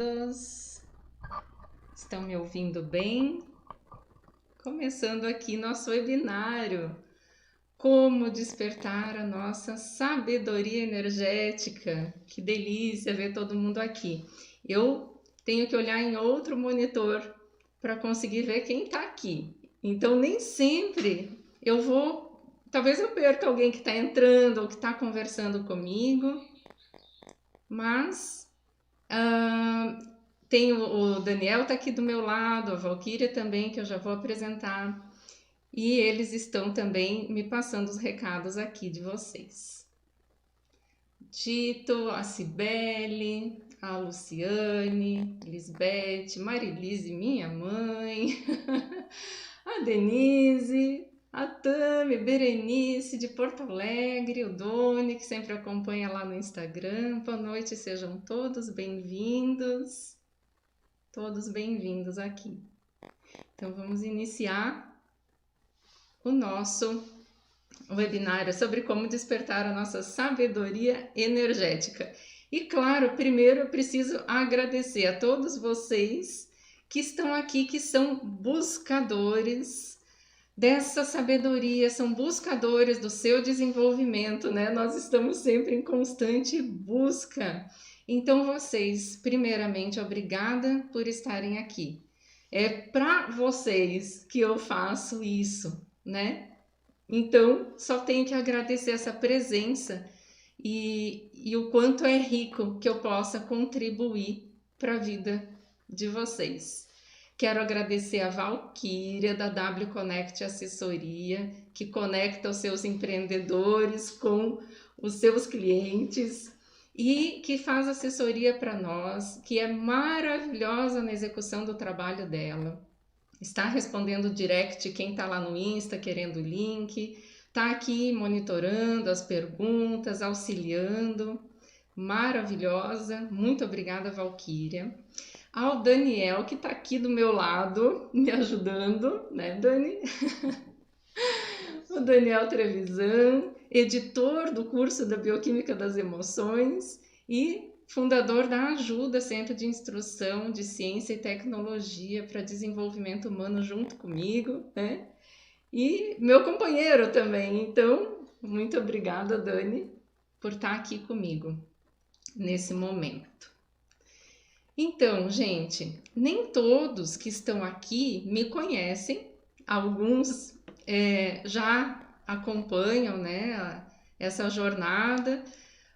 Todos estão me ouvindo bem? Começando aqui nosso webinário, como despertar a nossa sabedoria energética. Que delícia ver todo mundo aqui. Eu tenho que olhar em outro monitor para conseguir ver quem está aqui. Então nem sempre talvez eu perca alguém que está entrando ou que está conversando comigo, mas tem o Daniel tá aqui do meu lado, a Valquíria também, que eu já vou apresentar. E eles estão também me passando os recados aqui de vocês. Tito, a Cibele, a Luciane, Lisbeth, Marilise, minha mãe, a Denise, a Tami, Berenice de Porto Alegre, o Doni, que sempre acompanha lá no Instagram. Boa noite, sejam todos bem-vindos. Todos bem-vindos aqui. Então vamos iniciar o nosso webinário sobre como despertar a nossa sabedoria energética. E claro, primeiro eu preciso agradecer a todos vocês que estão aqui, que são buscadores dessa sabedoria, são buscadores do seu desenvolvimento, né? Nós estamos sempre em constante busca. Então, vocês, primeiramente, obrigada por estarem aqui. É para vocês que eu faço isso, né? Então, só tenho que agradecer essa presença e o quanto é rico que eu possa contribuir para a vida de vocês. Quero agradecer a Valquíria da W Connect Assessoria, que conecta os seus empreendedores com os seus clientes e que faz assessoria para nós, que é maravilhosa na execução do trabalho dela. Está respondendo direct quem está lá no Insta querendo o link, está aqui monitorando as perguntas, auxiliando. Maravilhosa, muito obrigada, Valquíria. Ao Daniel, que está aqui do meu lado, me ajudando, né, Dani? O Daniel Trevisan, editor do curso da Bioquímica das Emoções e fundador da Ajuda, Centro de Instrução de Ciência e Tecnologia para Desenvolvimento Humano, junto comigo, né? E meu companheiro também. Então, muito obrigada, Dani, por estar aqui comigo nesse momento. Então, gente, nem todos que estão aqui me conhecem, alguns já acompanham, né, essa jornada,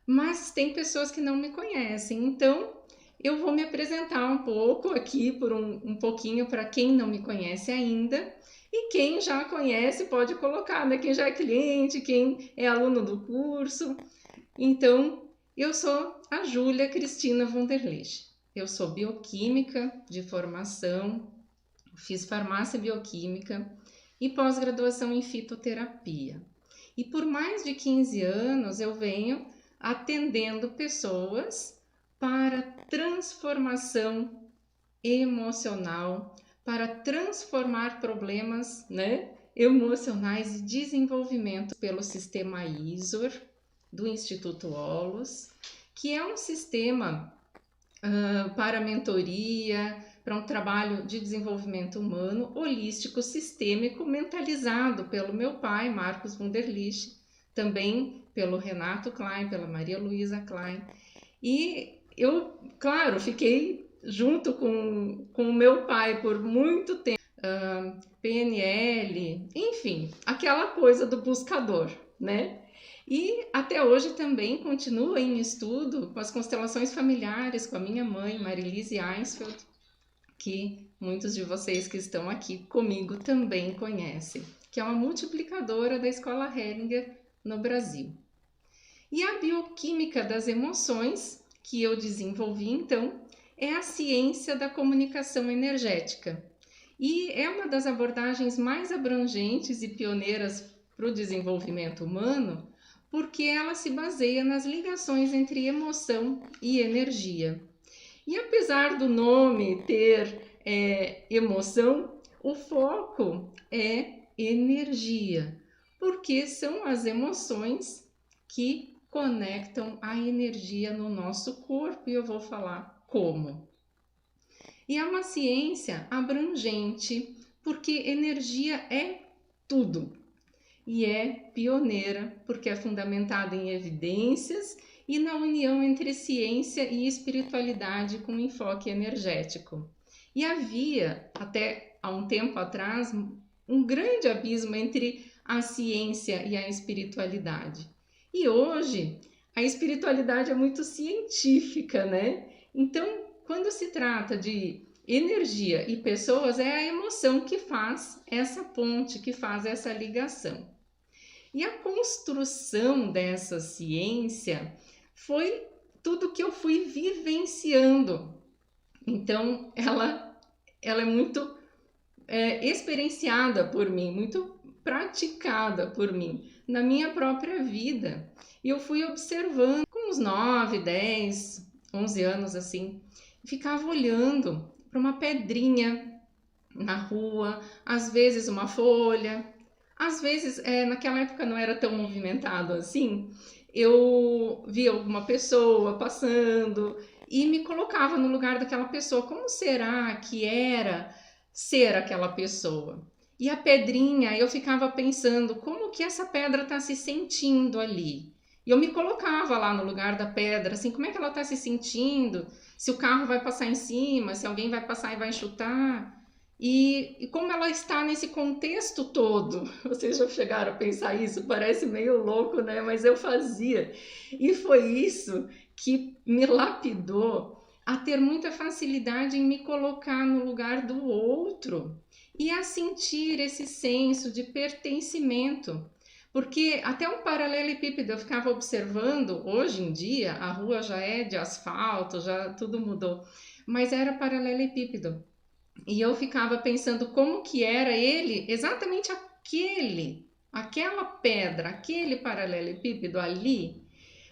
mas tem pessoas que não me conhecem. Então, eu vou me apresentar um pouco aqui, por um pouquinho, para quem não me conhece ainda, e quem já conhece pode colocar, né? Quem já é cliente, quem é aluno do curso. Então, eu sou a Júlia Cristina Wunderlich. Eu sou bioquímica de formação, fiz farmácia bioquímica e pós-graduação em fitoterapia. E por mais de 15 anos eu venho atendendo pessoas para transformação emocional, para transformar problemas, né, emocionais e desenvolvimento pelo sistema ISOR do Instituto Olos, que é um sistema para mentoria, para um trabalho de desenvolvimento humano, holístico, sistêmico, mentalizado pelo meu pai, Marcos Wunderlich, também pelo Renato Klein, pela Maria Luísa Klein. E eu, claro, fiquei junto com o meu pai por muito tempo, PNL, enfim, aquela coisa do buscador, né? E até hoje também continuo em estudo com as constelações familiares, com a minha mãe, Marilise Einsfeld, que muitos de vocês que estão aqui comigo também conhecem, que é uma multiplicadora da Escola Hellinger no Brasil. E a bioquímica das emoções, que eu desenvolvi então, é a ciência da comunicação energética. E é uma das abordagens mais abrangentes e pioneiras para o desenvolvimento humano, porque ela se baseia nas ligações entre emoção e energia. E apesar do nome ter emoção, o foco é energia, porque são as emoções que conectam a energia no nosso corpo, e eu vou falar como. E é uma ciência abrangente, porque energia é tudo. E é pioneira, porque é fundamentada em evidências e na união entre ciência e espiritualidade com enfoque energético. E havia, até há um tempo atrás, um grande abismo entre a ciência e a espiritualidade. E hoje, a espiritualidade é muito científica, né? Então, quando se trata de energia e pessoas, é a emoção que faz essa ponte, que faz essa ligação. E a construção dessa ciência foi tudo que eu fui vivenciando. Então, ela é muito experienciada por mim, muito praticada por mim na minha própria vida. E eu fui observando com uns 9, 10, 11 anos assim, ficava olhando para uma pedrinha na rua, às vezes uma folha, às vezes, naquela época não era tão movimentado assim, eu via alguma pessoa passando e me colocava no lugar daquela pessoa. Como será que era ser aquela pessoa? E a pedrinha, eu ficava pensando como que essa pedra está se sentindo ali. E eu me colocava lá no lugar da pedra, assim, como é que ela está se sentindo? Se o carro vai passar em cima, se alguém vai passar e vai chutar. E como ela está nesse contexto todo, vocês já chegaram a pensar isso? Parece meio louco, né? Mas eu fazia. E foi isso que me lapidou a ter muita facilidade em me colocar no lugar do outro e a sentir esse senso de pertencimento. Porque até um paralelepípedo eu ficava observando, hoje em dia a rua já é de asfalto, já tudo mudou, mas era paralelepípedo. E eu ficava pensando como que era ele, exatamente aquela pedra, aquele paralelepípedo ali,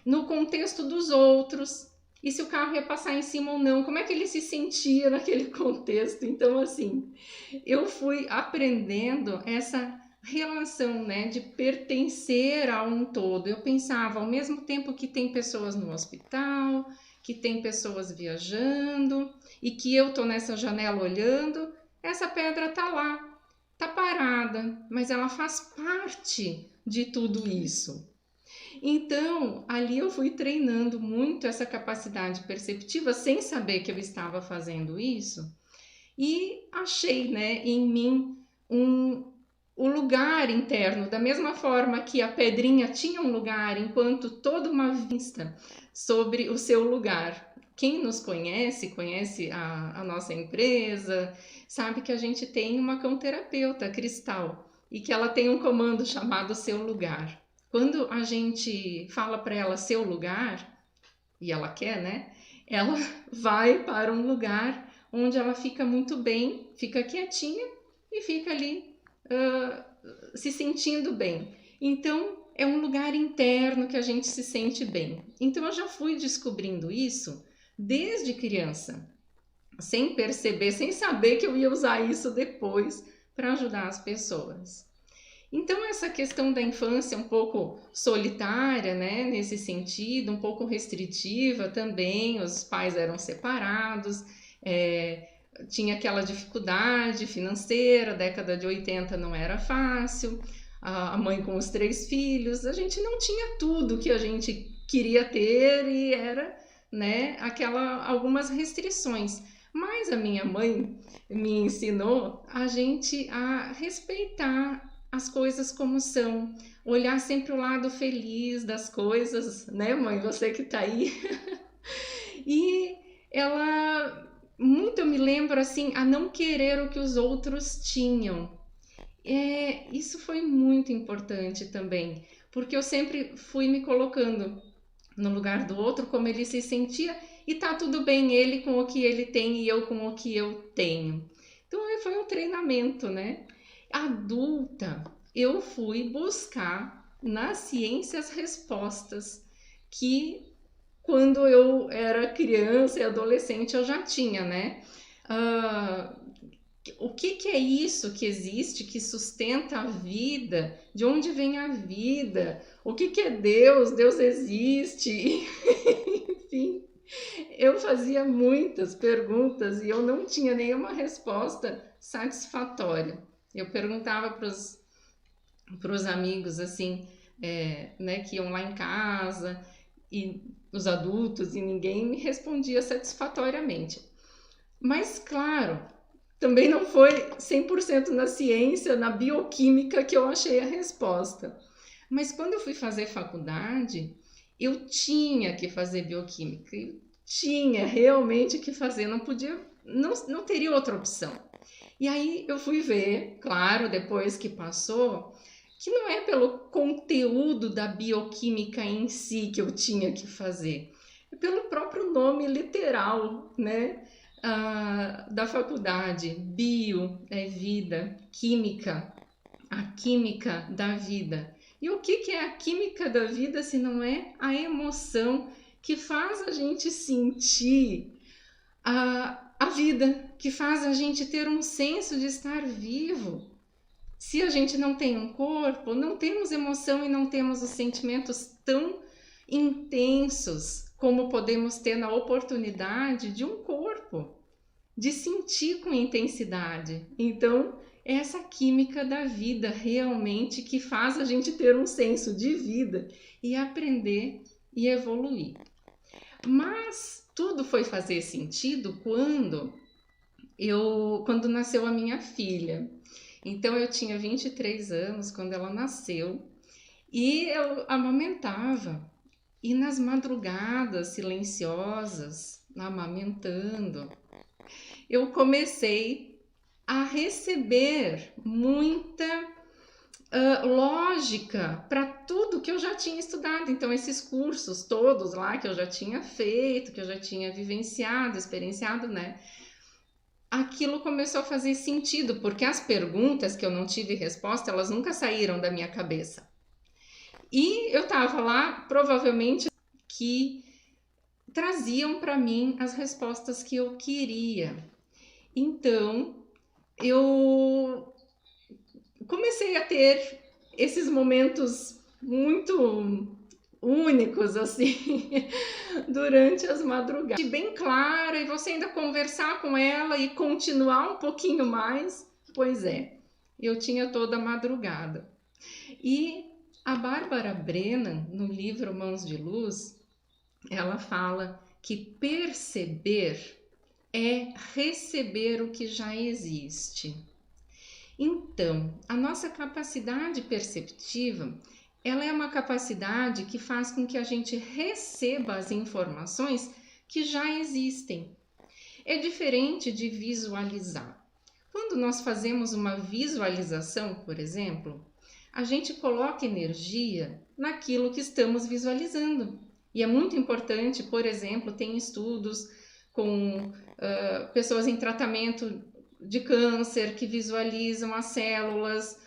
no contexto dos outros. E se o carro ia passar em cima ou não, como é que ele se sentia naquele contexto? Então, assim, eu fui aprendendo essa relação, né, de pertencer a um todo. Eu pensava, ao mesmo tempo que tem pessoas no hospital, que tem pessoas viajando e que eu tô nessa janela olhando, essa pedra tá lá, tá parada, mas ela faz parte de tudo isso. Então, ali eu fui treinando muito essa capacidade perceptiva sem saber que eu estava fazendo isso e achei, né, em mim o lugar interno, da mesma forma que a pedrinha tinha um lugar, enquanto toda uma vista sobre o seu lugar. Quem nos conhece, conhece a nossa empresa, sabe que a gente tem uma cão-terapeuta, Cristal, e que ela tem um comando chamado Seu Lugar. Quando a gente fala para ela seu lugar, e ela quer, né? Ela vai para um lugar onde ela fica muito bem, fica quietinha e fica ali se sentindo bem. Então, é um lugar interno que a gente se sente bem. Então, eu já fui descobrindo isso desde criança, sem perceber, sem saber que eu ia usar isso depois para ajudar as pessoas. Então, essa questão da infância um pouco solitária, né, nesse sentido, um pouco restritiva também, os pais eram separados, tinha aquela dificuldade financeira, década de 80 não era fácil, a mãe com os 3 filhos, a gente não tinha tudo que a gente queria ter e era, né, algumas restrições. Mas a minha mãe me ensinou a gente a respeitar as coisas como são, olhar sempre o lado feliz das coisas, né, mãe? Você que tá aí. E ela, muito eu me lembro assim, a não querer o que os outros tinham. Isso foi muito importante também, porque eu sempre fui me colocando no lugar do outro, como ele se sentia, e tá tudo bem ele com o que ele tem e eu com o que eu tenho. Então foi um treinamento, né? Adulta, eu fui buscar na ciência as respostas que quando eu era criança e adolescente eu já tinha, né? Ah, o que é isso que existe, que sustenta a vida? De onde vem a vida? O que é Deus? Deus existe? Enfim. eu fazia muitas perguntas e eu não tinha nenhuma resposta satisfatória. Eu perguntava para os amigos assim, né, que iam lá em casa e os adultos e ninguém me respondia satisfatoriamente. Mas claro, também não foi 100% na ciência, na bioquímica que eu achei a resposta. Mas quando eu fui fazer faculdade, eu tinha que fazer bioquímica, eu tinha realmente que fazer, não podia, não teria outra opção. E aí eu fui ver, claro, depois que passou, que não é pelo conteúdo da bioquímica em si que eu tinha que fazer, é pelo próprio nome literal, né? Da faculdade. Bio é vida, química, a química da vida. E o que é a química da vida se não é a emoção que faz a gente sentir a vida, que faz a gente ter um senso de estar vivo? Se a gente não tem um corpo, não temos emoção e não temos os sentimentos tão intensos como podemos ter na oportunidade de um corpo, de sentir com intensidade. Então, é essa química da vida realmente que faz a gente ter um senso de vida e aprender e evoluir. Mas tudo foi fazer sentido quando nasceu a minha filha. Então eu tinha 23 anos quando ela nasceu e eu amamentava. E nas madrugadas silenciosas, amamentando, eu comecei a receber muita lógica para tudo que eu já tinha estudado. Então, esses cursos todos lá que eu já tinha feito, que eu já tinha vivenciado, experienciado, né? Aquilo começou a fazer sentido, porque as perguntas que eu não tive resposta, elas nunca saíram da minha cabeça. E eu estava lá, provavelmente, que traziam para mim as respostas que eu queria. Então, eu comecei a ter esses momentos muito únicos, assim, durante as madrugadas. Bem clara, e você ainda conversar com ela e continuar um pouquinho mais. Pois é, eu tinha toda a madrugada. E a Bárbara Brennan, no livro Mãos de Luz, ela fala que perceber é receber o que já existe. Então, a nossa capacidade perceptiva, ela é uma capacidade que faz com que a gente receba as informações que já existem. É diferente de visualizar. Quando nós fazemos uma visualização, por exemplo, a gente coloca energia naquilo que estamos visualizando. E é muito importante, por exemplo, tem estudos com pessoas em tratamento de câncer que visualizam as células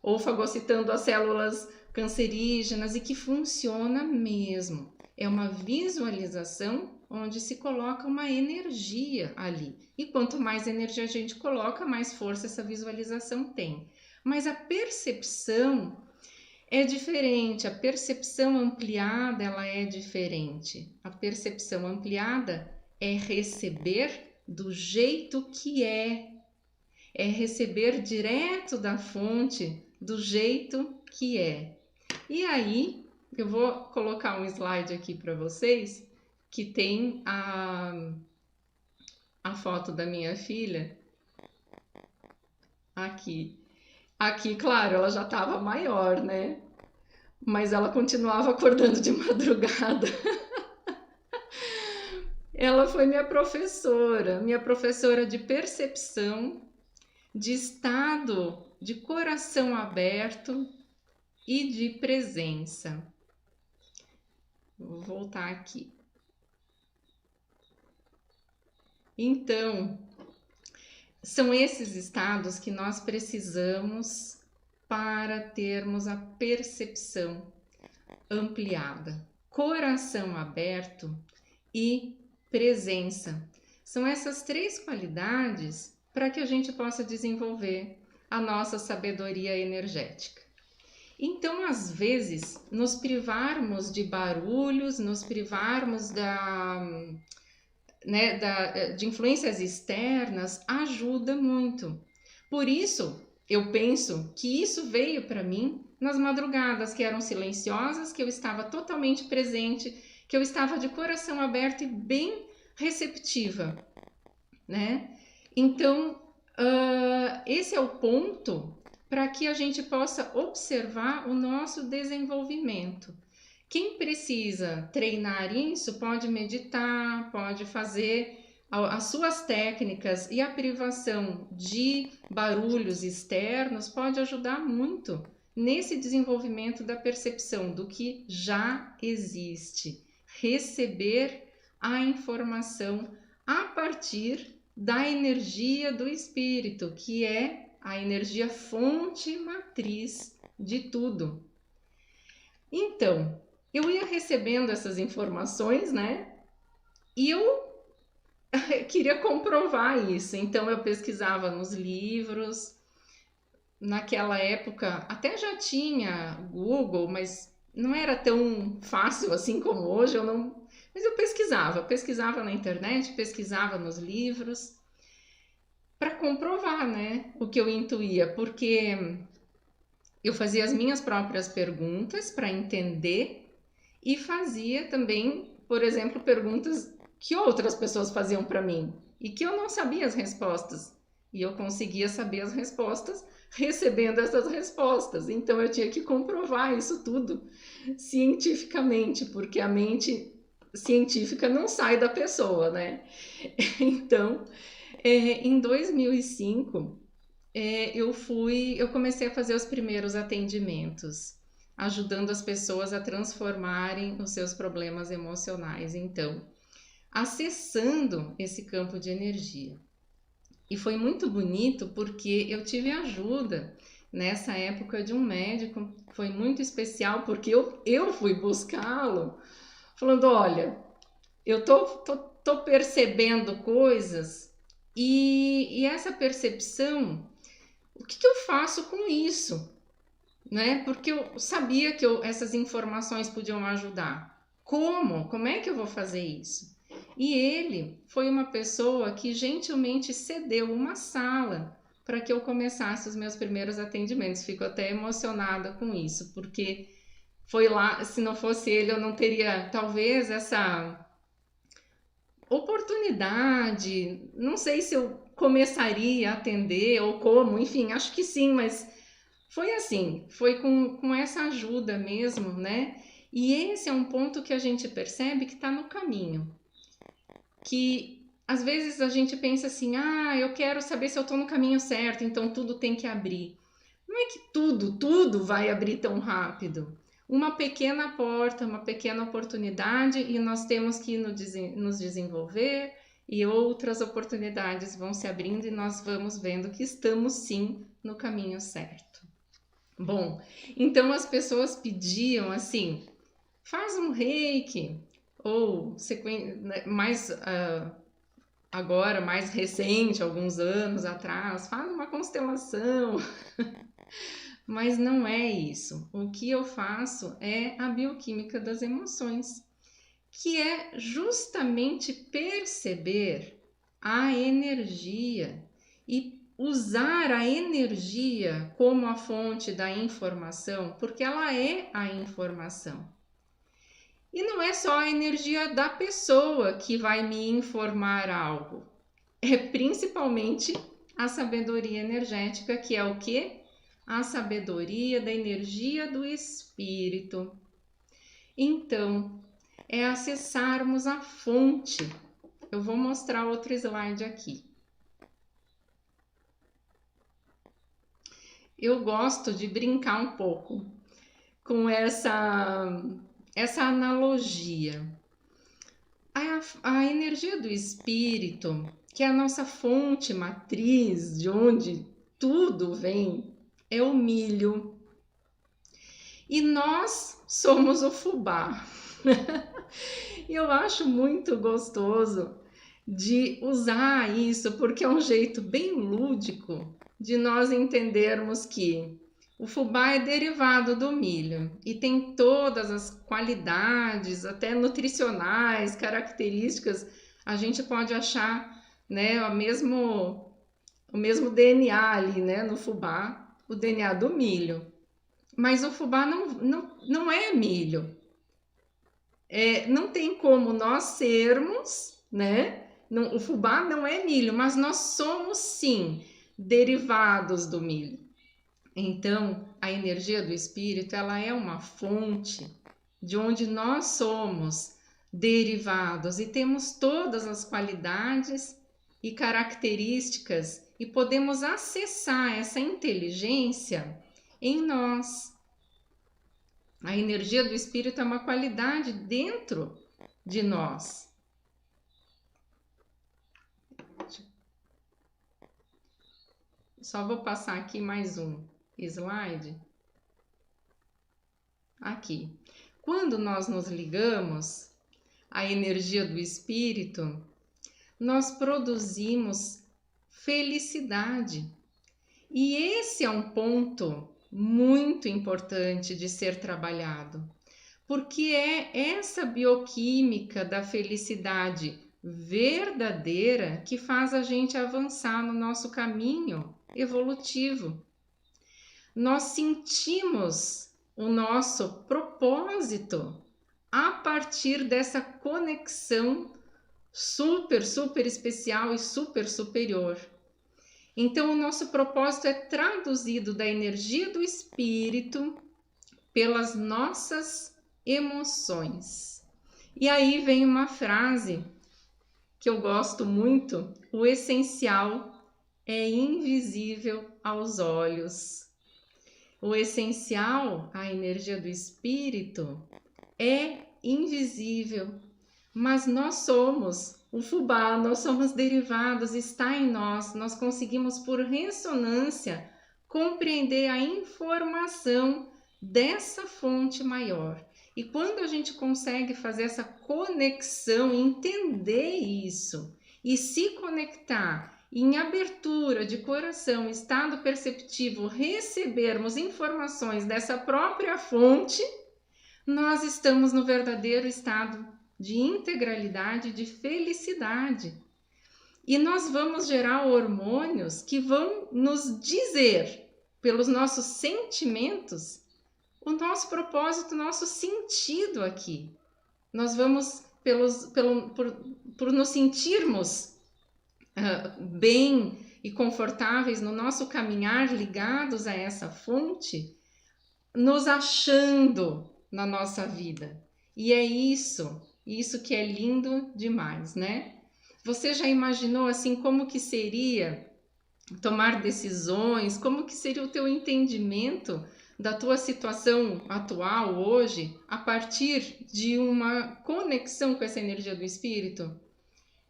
ou fagocitando as células cancerígenas e que funciona mesmo. É uma visualização onde se coloca uma energia ali. E quanto mais energia a gente coloca, mais força essa visualização tem. Mas a percepção é diferente, a percepção ampliada ela é diferente. A percepção ampliada é receber do jeito que é receber direto da fonte do jeito que é. E aí, eu vou colocar um slide aqui para vocês que tem a foto da minha filha aqui. Aqui, claro, ela já estava maior, né? Mas ela continuava acordando de madrugada. Ela foi minha professora de percepção, de estado de coração aberto e de presença. Vou voltar aqui. Então, são esses estados que nós precisamos para termos a percepção ampliada. Coração aberto e presença. São essas três qualidades para que a gente possa desenvolver a nossa sabedoria energética. Então, às vezes, nos privarmos de barulhos, nos privarmos de influências externas ajuda muito. Por isso, eu penso que isso veio para mim nas madrugadas que eram silenciosas, que eu estava totalmente presente, que eu estava de coração aberto e bem receptiva, né? Então, esse é o ponto para que a gente possa observar o nosso desenvolvimento. Quem precisa treinar isso pode meditar, pode fazer as suas técnicas, e a privação de barulhos externos pode ajudar muito nesse desenvolvimento da percepção do que já existe. Receber a informação a partir da energia do espírito, que é a energia fonte matriz de tudo. Então, eu ia recebendo essas informações, né? E eu queria comprovar isso. Então, eu pesquisava nos livros. Naquela época, até já tinha Google, mas não era tão fácil assim como hoje. Mas eu pesquisava na internet, pesquisava nos livros para comprovar, né, o que eu intuía, porque eu fazia as minhas próprias perguntas para entender e fazia também, por exemplo, perguntas que outras pessoas faziam para mim e que eu não sabia as respostas. E eu conseguia saber as respostas recebendo essas respostas. Então eu tinha que comprovar isso tudo cientificamente, porque a mente científica não sai da pessoa, né? Então, em 2005, eu comecei a fazer os primeiros atendimentos, ajudando as pessoas a transformarem os seus problemas emocionais, então, acessando esse campo de energia. E foi muito bonito porque eu tive ajuda nessa época de um médico, foi muito especial porque eu fui buscá-lo, falando, olha, eu tô percebendo coisas e essa percepção, o que eu faço com isso? Né? Porque eu sabia que essas informações podiam ajudar. Como é que eu vou fazer isso? E ele foi uma pessoa que gentilmente cedeu uma sala para que eu começasse os meus primeiros atendimentos. Fico até emocionada com isso, porque foi lá, se não fosse ele, eu não teria talvez essa oportunidade. Não sei se eu começaria a atender ou como, enfim, acho que sim, mas foi assim, foi com essa ajuda mesmo, né? E esse é um ponto que a gente percebe que está no caminho. Que às vezes a gente pensa assim, eu quero saber se eu estou no caminho certo, então tudo tem que abrir. Não é que tudo vai abrir tão rápido. Uma pequena porta, uma pequena oportunidade e nós temos que nos desenvolver e outras oportunidades vão se abrindo e nós vamos vendo que estamos sim no caminho certo. Bom, então as pessoas pediam assim, faz um reiki, ou agora, mais recente, alguns anos atrás, faz uma constelação. Mas não é isso. O que eu faço é a bioquímica das emoções, que é justamente perceber a energia e usar a energia como a fonte da informação, porque ela é a informação. E não é só a energia da pessoa que vai me informar algo, é principalmente a sabedoria energética, que é o quê? A sabedoria da energia do espírito. Então, é acessarmos a fonte. Eu vou mostrar outro slide aqui. Eu gosto de brincar um pouco com essa analogia. A energia do espírito, que é a nossa fonte matriz, de onde tudo vem, é o milho. E nós somos o fubá. E eu acho muito gostoso de usar isso, porque é um jeito bem lúdico de nós entendermos que O fubá é derivado do milho e tem todas as qualidades, até nutricionais, características. A gente pode achar, né, o mesmo DNA ali, né, no fubá, o DNA do milho. Mas o fubá não é milho. Não tem como nós sermos, né? Não, o fubá não é milho, mas nós somos sim derivados do milho. Então, a energia do espírito, ela é uma fonte de onde nós somos derivados e temos todas as qualidades e características e podemos acessar essa inteligência em nós. A energia do espírito é uma qualidade dentro de nós. Só vou passar aqui mais um slide. Aqui. Quando nós nos ligamos à energia do espírito, nós produzimos felicidade. E esse é um ponto muito importante de ser trabalhado, porque é essa bioquímica da felicidade verdadeira que faz a gente avançar no nosso caminho evolutivo. Nós sentimos o nosso propósito a partir dessa conexão super especial e super superior. Então, o nosso propósito é traduzido da energia do espírito pelas nossas emoções. E aí vem uma frase que eu gosto muito: o essencial é invisível aos olhos. O essencial, a energia do espírito, é invisível, mas nós somos o fubá, nós somos derivados, está em nós, nós conseguimos por ressonância compreender a informação dessa fonte maior. E quando a gente consegue fazer essa conexão, entender isso e se conectar em abertura de coração, estado perceptivo, recebermos informações dessa própria fonte, nós estamos no verdadeiro estado de integralidade, de felicidade. E nós vamos gerar hormônios que vão nos dizer, pelos nossos sentimentos, o nosso propósito, o nosso sentido aqui. Nós vamos, por nos sentirmos bem e confortáveis no nosso caminhar, ligados a essa fonte, nos achando na nossa vida. E é isso que é lindo demais, né? Você já imaginou assim como que seria tomar decisões, como que seria o teu entendimento da tua situação atual hoje a partir de uma conexão com essa energia do espírito?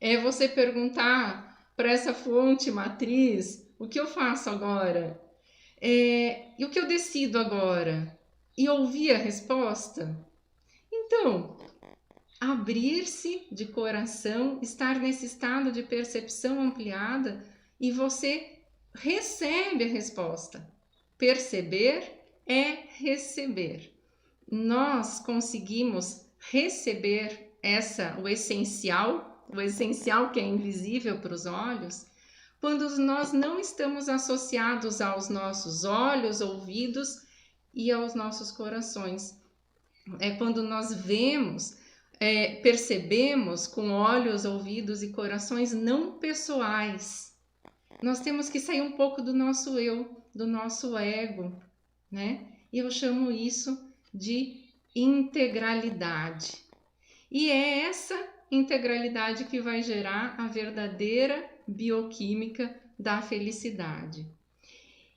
É você perguntar para essa fonte matriz: o que eu faço agora? E o que eu decido agora? E ouvir a resposta? Então, abrir-se de coração, estar nesse estado de percepção ampliada e você recebe a resposta. Perceber é receber. Nós conseguimos receber o essencial que é invisível para os olhos, quando nós não estamos associados aos nossos olhos, ouvidos e aos nossos corações. É quando nós vemos, percebemos com olhos, ouvidos e corações não pessoais. Nós temos que sair um pouco do nosso eu, do nosso ego, né? E eu chamo isso de integralidade. E é essa integralidade que vai gerar a verdadeira bioquímica da felicidade.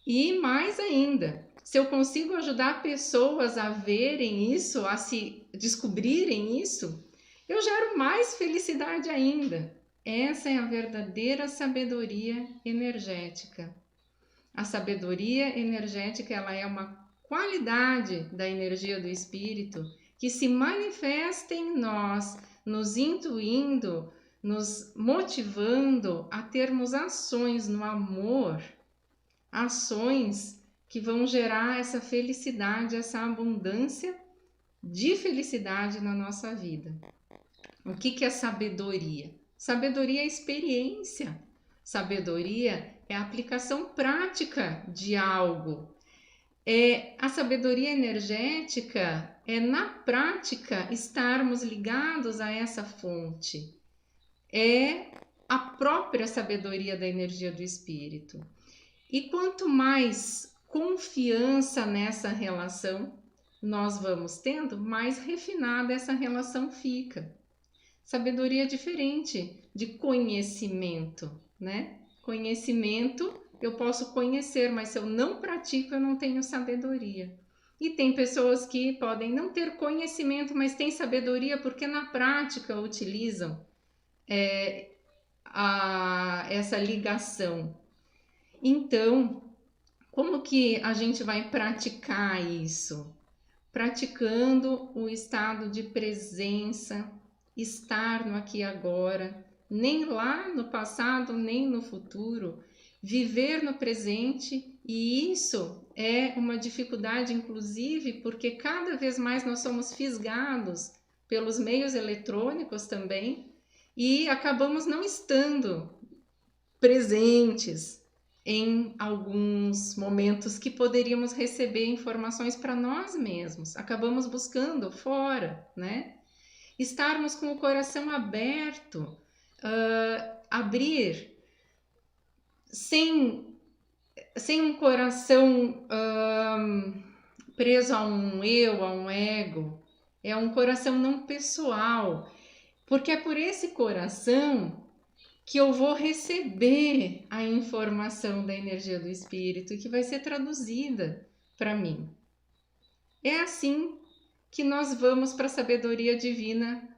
E mais ainda, se eu consigo ajudar pessoas a verem isso, a se descobrirem isso, eu gero mais felicidade ainda. Essa é a verdadeira sabedoria energética. A sabedoria energética, ela é uma qualidade da energia do espírito que se manifesta em nós, nos intuindo, nos motivando a termos ações no amor, ações que vão gerar essa felicidade, essa abundância de felicidade na nossa vida. O que é sabedoria? Sabedoria é experiência. Sabedoria é a aplicação prática de algo. A sabedoria energética é, na prática, estarmos ligados a essa fonte. É a própria sabedoria da energia do espírito. E quanto mais confiança nessa relação nós vamos tendo, mais refinada essa relação fica. Sabedoria é diferente de conhecimento, né? Conhecimento, eu posso conhecer, mas se eu não pratico, eu não tenho sabedoria. E tem pessoas que podem não ter conhecimento, mas têm sabedoria porque na prática utilizam essa ligação. Então, como que a gente vai praticar isso? Praticando o estado de presença, estar no aqui e agora, nem lá no passado, nem no futuro, viver no presente. E isso é uma dificuldade, inclusive, porque cada vez mais nós somos fisgados pelos meios eletrônicos também e acabamos não estando presentes em alguns momentos que poderíamos receber informações para nós mesmos. Acabamos buscando fora, né? Estarmos com o coração aberto, abrir sem um coração preso a um eu, a um ego. É um coração não pessoal, porque é por esse coração que eu vou receber a informação da energia do espírito e que vai ser traduzida para mim. É assim que nós vamos para a sabedoria divina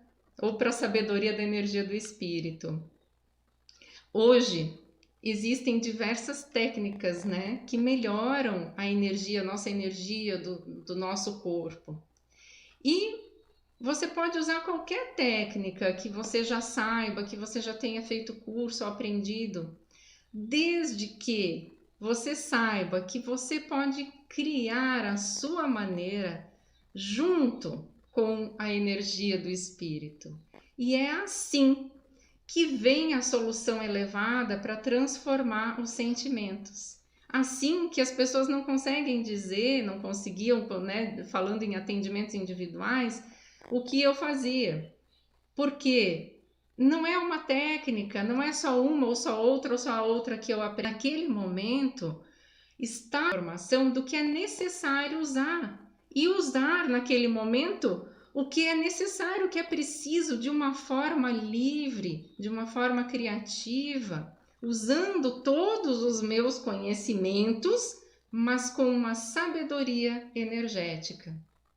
ou para a sabedoria da energia do espírito. Hoje existem diversas técnicas, né, que melhoram a energia, a nossa energia do nosso corpo. E você pode usar qualquer técnica que você já saiba, que você já tenha feito curso ou aprendido, desde que você saiba que você pode criar a sua maneira junto com a energia do espírito. E é assim que vem a solução elevada para transformar os sentimentos. Assim que as pessoas não conseguem dizer, não conseguiam, né, falando em atendimentos individuais, o que eu fazia. Porque não é uma técnica, não é só uma ou só outra que eu aprendi. Naquele momento está a informação do que é necessário usar. E usar naquele momento o que é necessário, o que é preciso, de uma forma livre, de uma forma criativa, usando todos os meus conhecimentos, mas com uma sabedoria energética.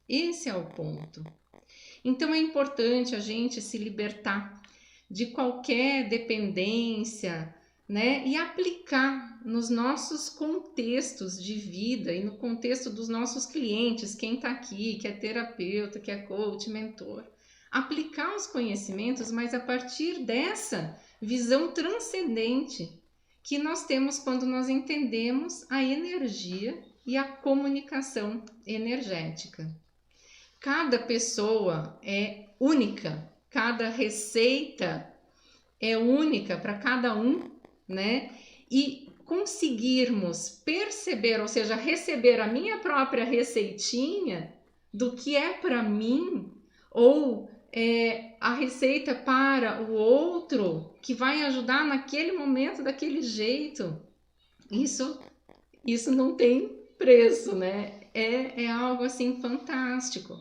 Esse é o ponto. Então é importante a gente se libertar de qualquer dependência, né? E aplicar nos nossos contextos de vida e no contexto dos nossos clientes, quem está aqui, que é terapeuta, que é coach, mentor. Aplicar os conhecimentos, mas a partir dessa visão transcendente que nós temos quando nós entendemos a energia e a comunicação energética. Cada pessoa é única, cada receita é única para cada um, né? E conseguirmos perceber, ou seja, receber a minha própria receitinha do que é para mim, ou a receita para o outro, que vai ajudar naquele momento, daquele jeito, isso não tem preço, né? É algo assim fantástico.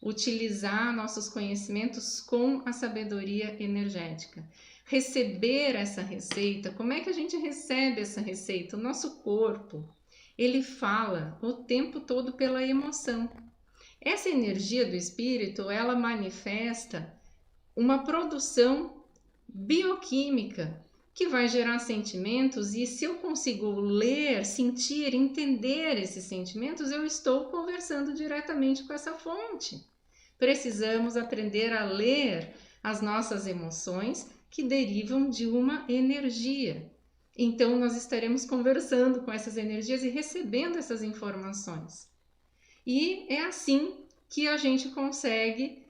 Utilizar nossos conhecimentos com a sabedoria energética. Receber essa receita, como é que a gente recebe essa receita? O nosso corpo, ele fala o tempo todo pela emoção. Essa energia do espírito, ela manifesta uma produção bioquímica que vai gerar sentimentos, e se eu consigo ler, sentir, entender esses sentimentos, eu estou conversando diretamente com essa fonte. Precisamos aprender a ler as nossas emoções que derivam de uma energia. Então, nós estaremos conversando com essas energias e recebendo essas informações. E é assim que a gente consegue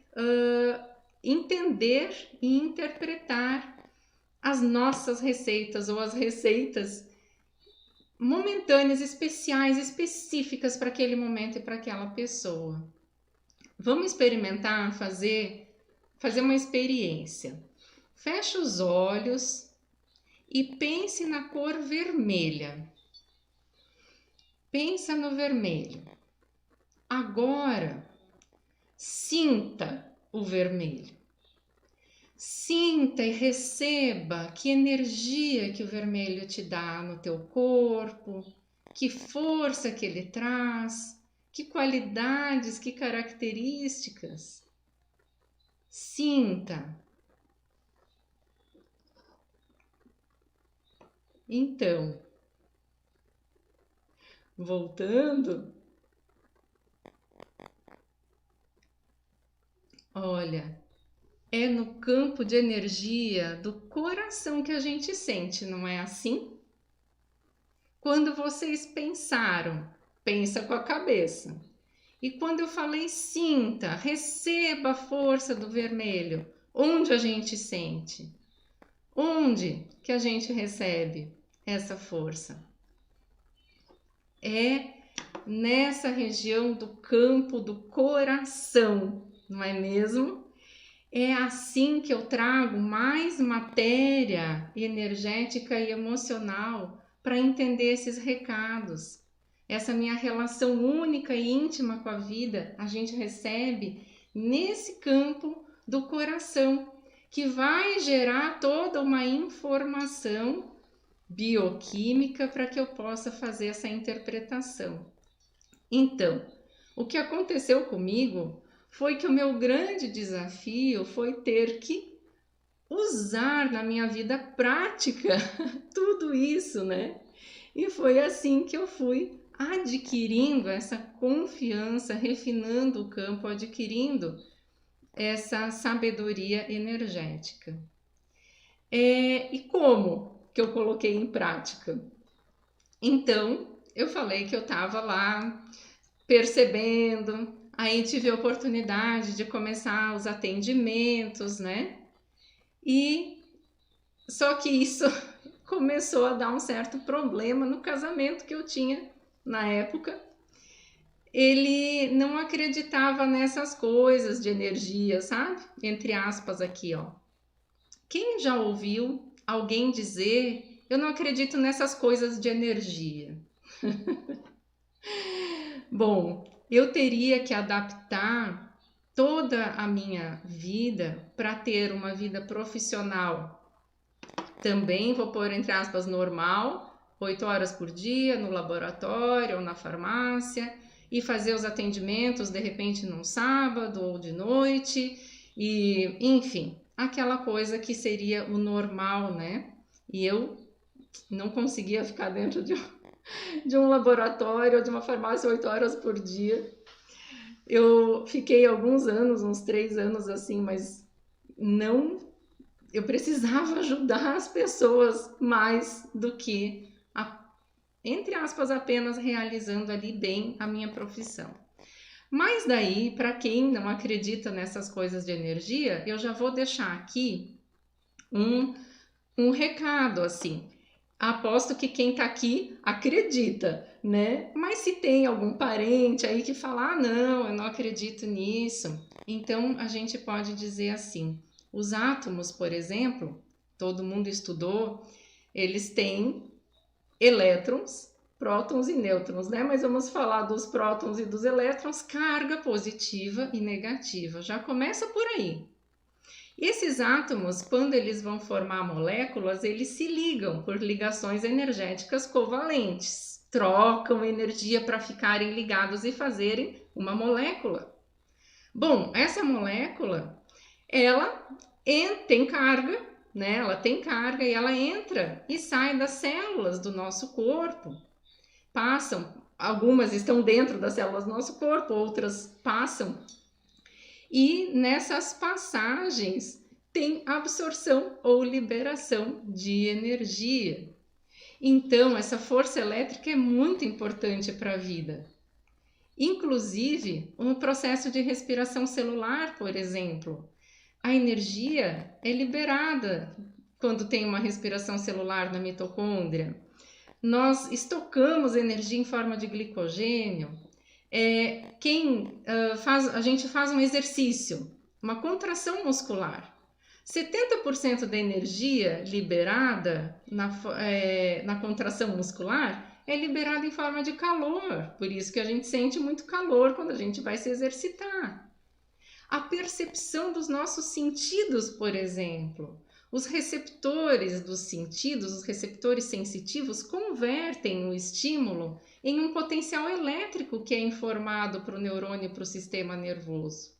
entender e interpretar as nossas receitas ou as receitas momentâneas, especiais, específicas para aquele momento e para aquela pessoa. Vamos experimentar fazer uma experiência. Feche os olhos e pense na cor vermelha. Pensa no vermelho. Agora, sinta o vermelho. Sinta e receba que energia que o vermelho te dá no teu corpo, que força que ele traz, que qualidades, que características. Sinta. Então, voltando, olha, é no campo de energia do coração que a gente sente, não é assim? Quando vocês pensaram, pensa com a cabeça. E quando eu falei sinta, receba a força do vermelho, onde a gente sente? Onde que a gente recebe essa força? É nessa região do campo do coração, não é mesmo? É assim que eu trago mais matéria energética e emocional para entender esses recados. Essa minha relação única e íntima com a vida, a gente recebe nesse campo do coração, que vai gerar toda uma informação bioquímica para que eu possa fazer essa interpretação. Então, o que aconteceu comigo foi que o meu grande desafio foi ter que usar na minha vida prática tudo isso, né? E foi assim que eu fui adquirindo essa confiança, refinando o campo, adquirindo essa sabedoria energética. E como que eu coloquei em prática? Então, eu falei que eu estava lá percebendo, aí tive a oportunidade de começar os atendimentos, né? E só que isso começou a dar um certo problema no casamento que eu tinha na época. Ele não acreditava nessas coisas de energia, sabe? Entre aspas aqui, ó. Quem já ouviu alguém dizer, eu não acredito nessas coisas de energia? Bom, eu teria que adaptar toda a minha vida para ter uma vida profissional. Também vou pôr entre aspas normal, 8 horas por dia no laboratório ou na farmácia e fazer os atendimentos de repente num sábado ou de noite e enfim, aquela coisa que seria o normal, né? E eu não conseguia ficar dentro de um laboratório ou de uma farmácia 8 horas por dia. Eu fiquei alguns anos, uns 3 anos assim, mas não, eu precisava ajudar as pessoas mais do que, entre aspas, apenas realizando ali bem a minha profissão. Mas daí, para quem não acredita nessas coisas de energia, eu já vou deixar aqui um recado assim. Aposto que quem tá aqui acredita, né? Mas se tem algum parente aí que fala, não, eu não acredito nisso, então a gente pode dizer assim, os átomos, por exemplo, todo mundo estudou, eles têm elétrons, prótons e nêutrons, né? Mas vamos falar dos prótons e dos elétrons, carga positiva e negativa, já começa por aí. Esses átomos, quando eles vão formar moléculas, eles se ligam por ligações energéticas covalentes, trocam energia para ficarem ligados e fazerem uma molécula. Bom, essa molécula, ela tem carga, né? Ela tem carga e ela entra e sai das células do nosso corpo. Passam, algumas estão dentro das células do nosso corpo, outras passam. E nessas passagens tem absorção ou liberação de energia. Então, essa força elétrica é muito importante para a vida. Inclusive, no processo de respiração celular, por exemplo, a energia é liberada quando tem uma respiração celular na mitocôndria. Nós estocamos energia em forma de glicogênio. A gente faz um exercício, uma contração muscular. 70% da energia liberada na contração muscular é liberada em forma de calor. Por isso que a gente sente muito calor quando a gente vai se exercitar. A percepção dos nossos sentidos, por exemplo. Os receptores dos sentidos, os receptores sensitivos, convertem o estímulo em um potencial elétrico que é informado para o neurônio e para o sistema nervoso.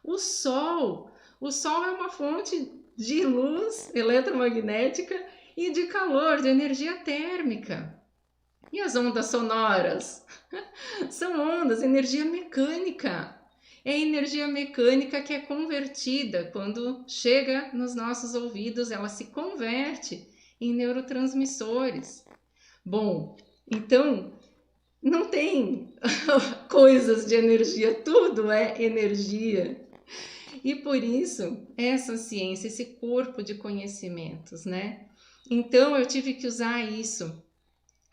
O Sol é uma fonte de luz eletromagnética e de calor, de energia térmica. E as ondas sonoras? São ondas, energia mecânica. É a energia mecânica que é convertida quando chega nos nossos ouvidos, ela se converte em neurotransmissores. Bom, então não tem coisas de energia, tudo é energia. E por isso, essa ciência, esse corpo de conhecimentos, né? Então eu tive que usar isso,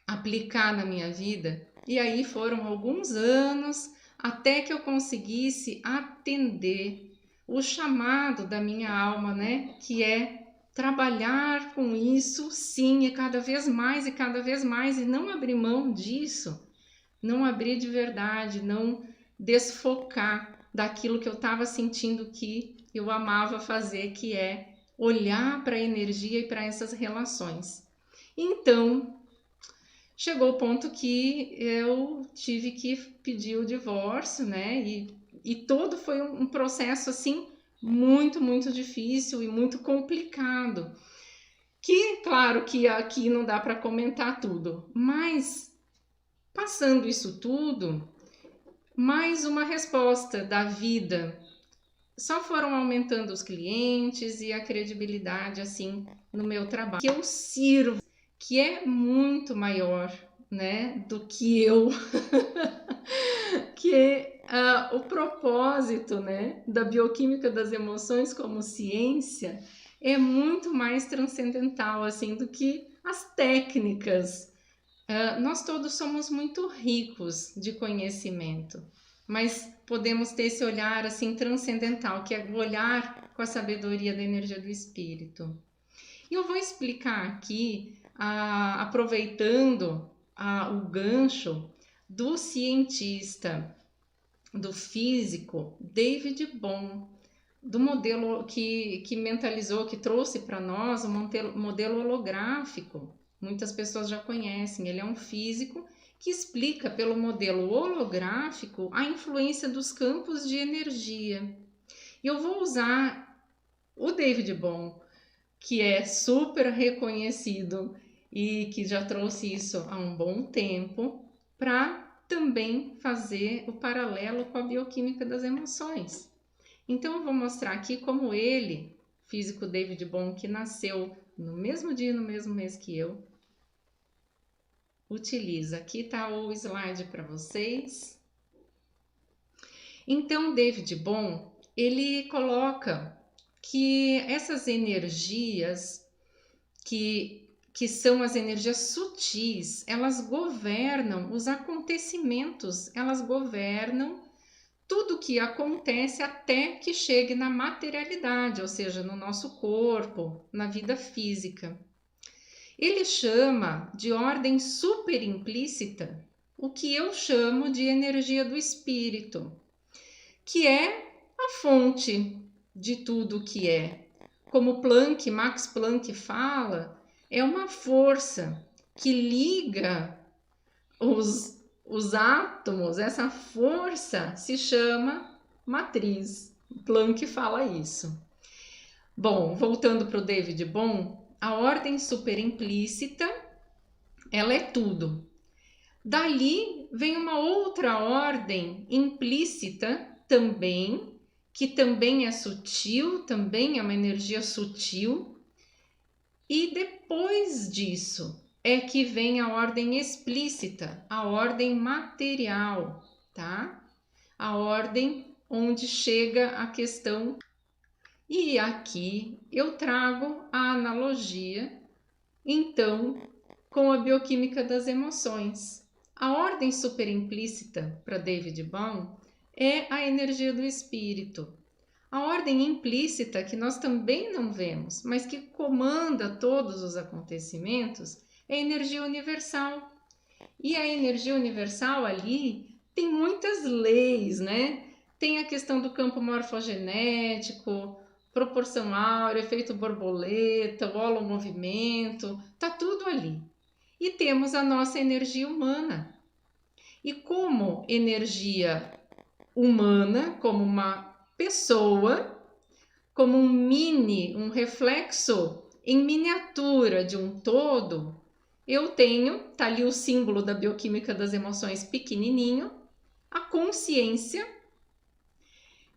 aplicar na minha vida, e aí foram alguns anos até que eu conseguisse atender o chamado da minha alma, né? Que é trabalhar com isso, sim, e cada vez mais, e não abrir mão disso, não abrir de verdade, não desfocar daquilo que eu estava sentindo que eu amava fazer, que é olhar para a energia e para essas relações. Então, chegou o ponto que eu tive que pedir o divórcio, né? E todo foi um processo, assim, muito, muito difícil e muito complicado. Que, claro, que aqui não dá para comentar tudo, mas passando isso tudo, mais uma resposta da vida. Só foram aumentando os clientes e a credibilidade, assim, no meu trabalho. Que eu sirvo, que é muito maior, né, do que eu. Que é o propósito, né, da bioquímica das emoções como ciência é muito mais transcendental, assim, do que as técnicas. Nós todos somos muito ricos de conhecimento, mas podemos ter esse olhar assim transcendental, que é o olhar com a sabedoria da energia do espírito. E eu vou explicar aqui, aproveitando o gancho do cientista, do físico David Bohm, do modelo que mentalizou, que trouxe para nós um modelo holográfico. Muitas pessoas já conhecem, ele é um físico que explica pelo modelo holográfico a influência dos campos de energia. E eu vou usar o David Bohm, que é super reconhecido e que já trouxe isso há um bom tempo, para também fazer o paralelo com a bioquímica das emoções. Então eu vou mostrar aqui como ele, físico David Bohm, que nasceu no mesmo dia e no mesmo mês que eu, utiliza. Aqui está o slide para vocês. Então, David Bohm, ele coloca que essas energias, que são as energias sutis, elas governam os acontecimentos, elas governam tudo que acontece até que chegue na materialidade, ou seja, no nosso corpo, na vida física. Ele chama de ordem super implícita o que eu chamo de energia do espírito, que é a fonte de tudo que é. Como Max Planck fala, é uma força que liga os átomos, essa força se chama matriz. Planck fala isso. Bom, voltando para o David Bohm, a ordem superimplícita, ela é tudo. Dali vem uma outra ordem implícita também, que também é sutil, também é uma energia sutil. E depois disso, é que vem a ordem explícita, a ordem material, tá? A ordem onde chega a questão. E aqui eu trago a analogia, então, com a bioquímica das emoções. A ordem superimplícita para David Bohm é a energia do espírito. A ordem implícita, que nós também não vemos, mas que comanda todos os acontecimentos, é a energia universal. E a energia universal ali tem muitas leis, né? Tem a questão do campo morfogenético, proporção áurea, efeito borboleta, o holomovimento, tá tudo ali. E temos a nossa energia humana. E como energia humana, como uma pessoa, como um reflexo em miniatura de um todo, eu tenho, tá ali o símbolo da bioquímica das emoções pequenininho, a consciência,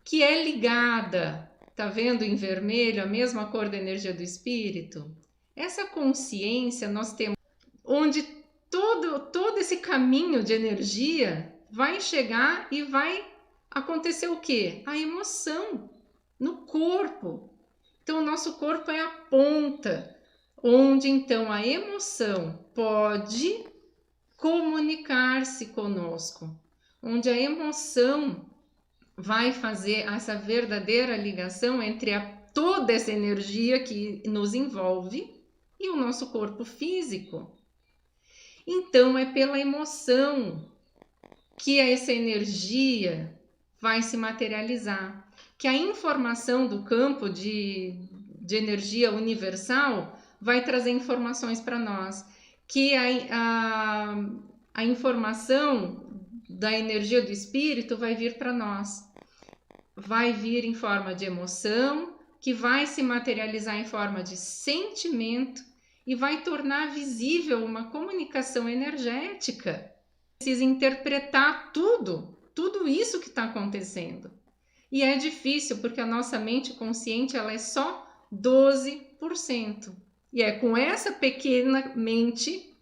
que é ligada, tá vendo em vermelho, a mesma cor da energia do espírito? Essa consciência nós temos, onde todo esse caminho de energia vai chegar e vai acontecer o quê? A emoção no corpo. Então, o nosso corpo é a ponta, onde então a emoção pode comunicar-se conosco, onde a emoção vai fazer essa verdadeira ligação entre toda essa energia que nos envolve e o nosso corpo físico. Então, é pela emoção que essa energia vai se materializar, que a informação do campo de energia universal vai trazer informações para nós, que a informação da energia do espírito vai vir para nós, vai vir em forma de emoção, que vai se materializar em forma de sentimento e vai tornar visível uma comunicação energética. Precisa interpretar tudo isso que está acontecendo. E é difícil porque a nossa mente consciente ela é só 12%. E é com essa pequena mente,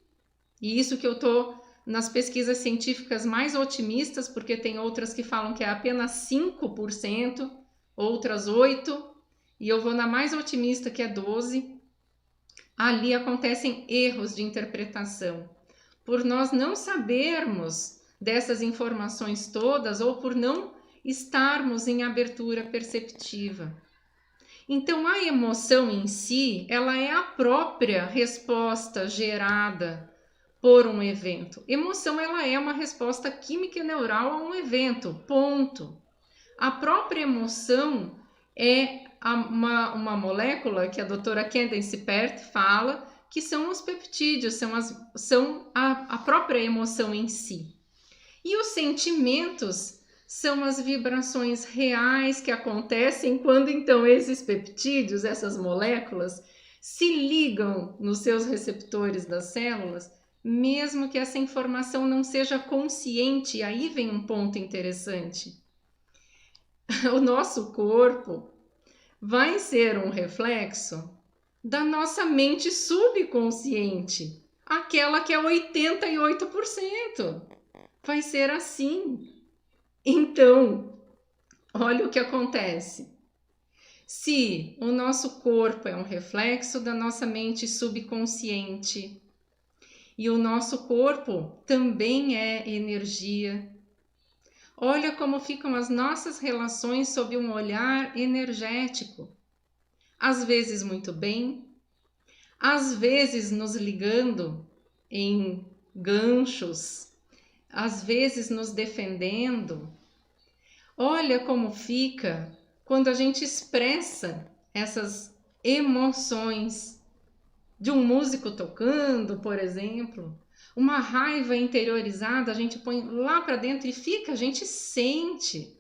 e isso que eu estou nas pesquisas científicas mais otimistas, porque tem outras que falam que é apenas 5%, outras 8%, e eu vou na mais otimista que é 12%. Ali acontecem erros de interpretação. Por nós não sabermos dessas informações todas ou por não estarmos em abertura perceptiva. Então, a emoção em si, ela é a própria resposta gerada por um evento. Emoção, ela é uma resposta química e neural a um evento, ponto. A própria emoção é uma molécula que a doutora Candace Pert fala que são os peptídeos, são a própria emoção em si. E os sentimentos são as vibrações reais que acontecem quando então esses peptídeos, essas moléculas, se ligam nos seus receptores das células, mesmo que essa informação não seja consciente. E aí vem um ponto interessante. O nosso corpo vai ser um reflexo da nossa mente subconsciente, aquela que é 88%. Vai ser assim. Então, olha o que acontece. Se o nosso corpo é um reflexo da nossa mente subconsciente e o nosso corpo também é energia, olha como ficam as nossas relações sob um olhar energético. Às vezes muito bem, às vezes nos ligando em ganchos, às vezes nos defendendo. Olha como fica quando a gente expressa essas emoções de um músico tocando, por exemplo. Uma raiva interiorizada, a gente põe lá para dentro e fica, a gente sente.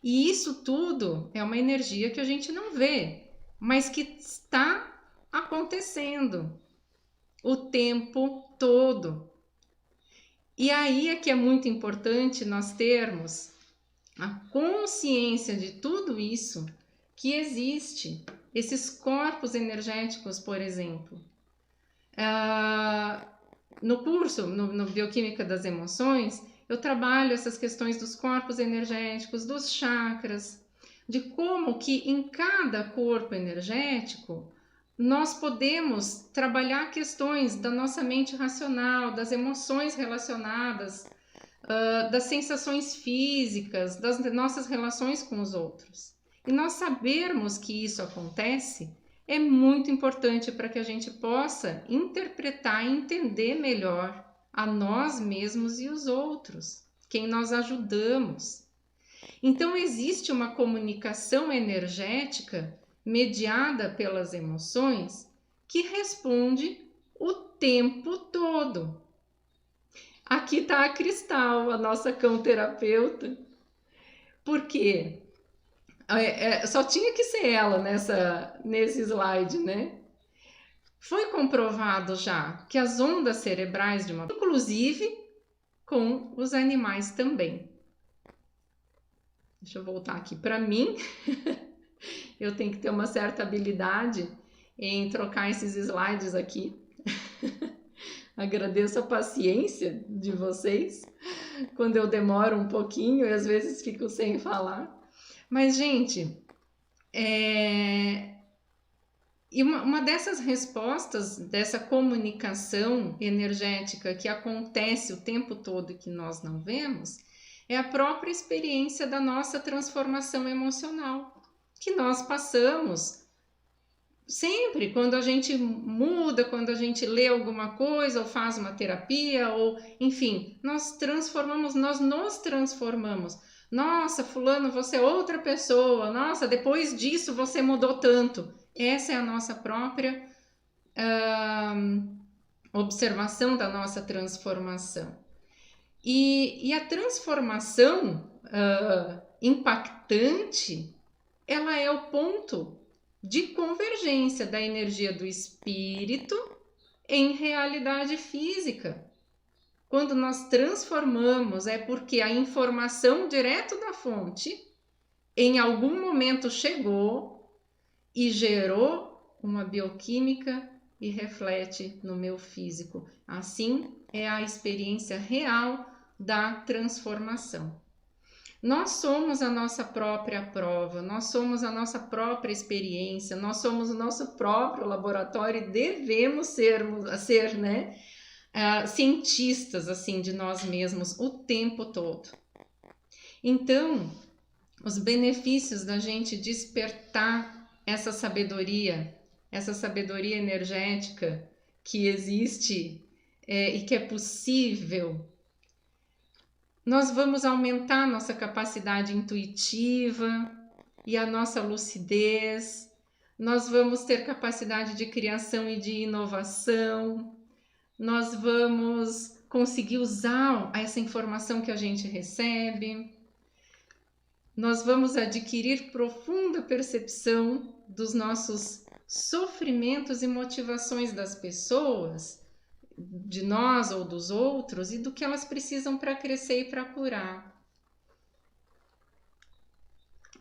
E isso tudo é uma energia que a gente não vê, mas que está acontecendo o tempo todo. E aí é que é muito importante nós termos a consciência de tudo isso que existe, esses corpos energéticos, por exemplo. No curso, no Bioquímica das Emoções, eu trabalho essas questões dos corpos energéticos, dos chakras, de como que em cada corpo energético nós podemos trabalhar questões da nossa mente racional, das emoções relacionadas, das sensações físicas, das nossas relações com os outros. E nós sabermos que isso acontece é muito importante para que a gente possa interpretar e entender melhor a nós mesmos e os outros, quem nós ajudamos. Então, existe uma comunicação energética mediada pelas emoções que responde o tempo todo. Aqui está a Cristal, a nossa cão-terapeuta. Por quê? Só tinha que ser ela nesse slide, né? Foi comprovado já que as ondas cerebrais de uma inclusive com os animais também. Deixa eu voltar aqui para mim. Eu tenho que ter uma certa habilidade em trocar esses slides aqui. Agradeço a paciência de vocês quando eu demoro um pouquinho e às vezes fico sem falar. Mas, gente, e uma dessas respostas, dessa comunicação energética que acontece o tempo todo e que nós não vemos, é a própria experiência da nossa transformação emocional, que nós passamos sempre quando a gente muda, quando a gente lê alguma coisa ou faz uma terapia, ou enfim, nós nos transformamos. Nossa, fulano, você é outra pessoa. Nossa, depois disso você mudou tanto. Essa é a nossa própria observação da nossa transformação. E a transformação impactante, ela é o ponto de convergência da energia do espírito em realidade física. Quando nós transformamos, é porque a informação direto da fonte em algum momento chegou e gerou uma bioquímica e reflete no meu físico. Assim é a experiência real da transformação. Nós somos a nossa própria prova, nós somos a nossa própria experiência, nós somos o nosso próprio laboratório e devemos ser, né? Cientistas assim de nós mesmos o tempo todo. Então, os benefícios da gente despertar essa sabedoria energética que existe e que é possível, nós vamos aumentar nossa capacidade intuitiva e a nossa lucidez, nós vamos ter capacidade de criação e de inovação, nós vamos conseguir usar essa informação que a gente recebe, nós vamos adquirir profunda percepção dos nossos sofrimentos e motivações das pessoas, de nós ou dos outros, e do que elas precisam para crescer e para curar.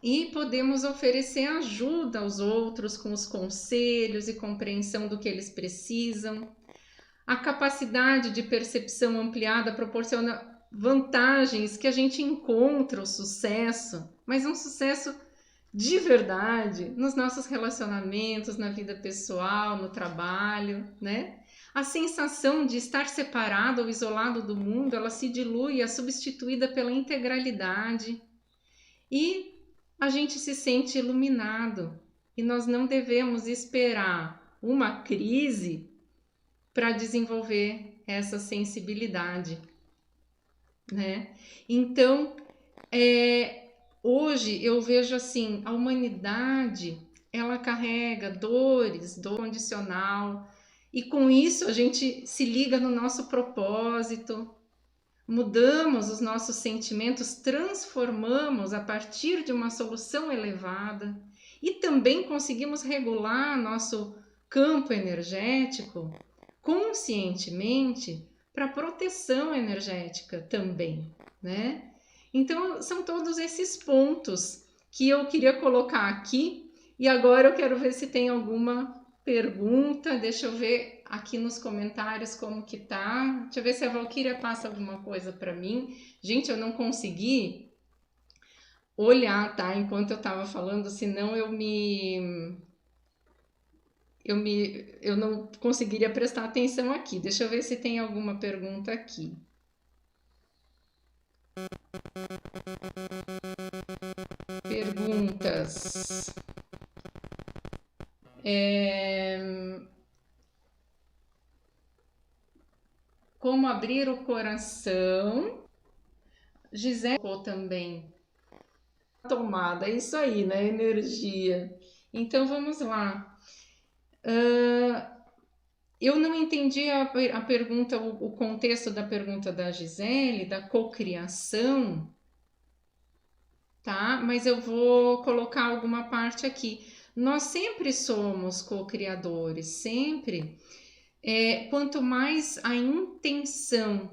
E podemos oferecer ajuda aos outros com os conselhos e compreensão do que eles precisam. A capacidade de percepção ampliada proporciona vantagens que a gente encontra o sucesso, mas um sucesso de verdade nos nossos relacionamentos, na vida pessoal, no trabalho, né? A sensação de estar separado ou isolado do mundo, ela se dilui e é substituída pela integralidade. E a gente se sente iluminado. E nós não devemos esperar uma crise para desenvolver essa sensibilidade, né? Então, hoje eu vejo assim, a humanidade, ela carrega dores, dor condicional, e com isso a gente se liga no nosso propósito, mudamos os nossos sentimentos, transformamos a partir de uma solução elevada e também conseguimos regular nosso campo energético conscientemente para proteção energética também, né? Então, são todos esses pontos que eu queria colocar aqui e agora eu quero ver se tem alguma pergunta. Deixa eu ver aqui nos comentários como que tá. Deixa eu ver se a Valquíria passa alguma coisa para mim. Gente, eu não consegui olhar, tá? Enquanto eu tava falando, senão eu não conseguiria prestar atenção aqui. Deixa eu ver se tem alguma pergunta aqui. Perguntas. Como abrir o coração? Gisele também. Tomada, é isso aí, né? Energia. Então vamos lá. Eu não entendi a pergunta, o contexto da pergunta da Gisele, da cocriação, tá? Mas eu vou colocar alguma parte aqui. Nós sempre somos co-criadores, sempre. Quanto mais a intenção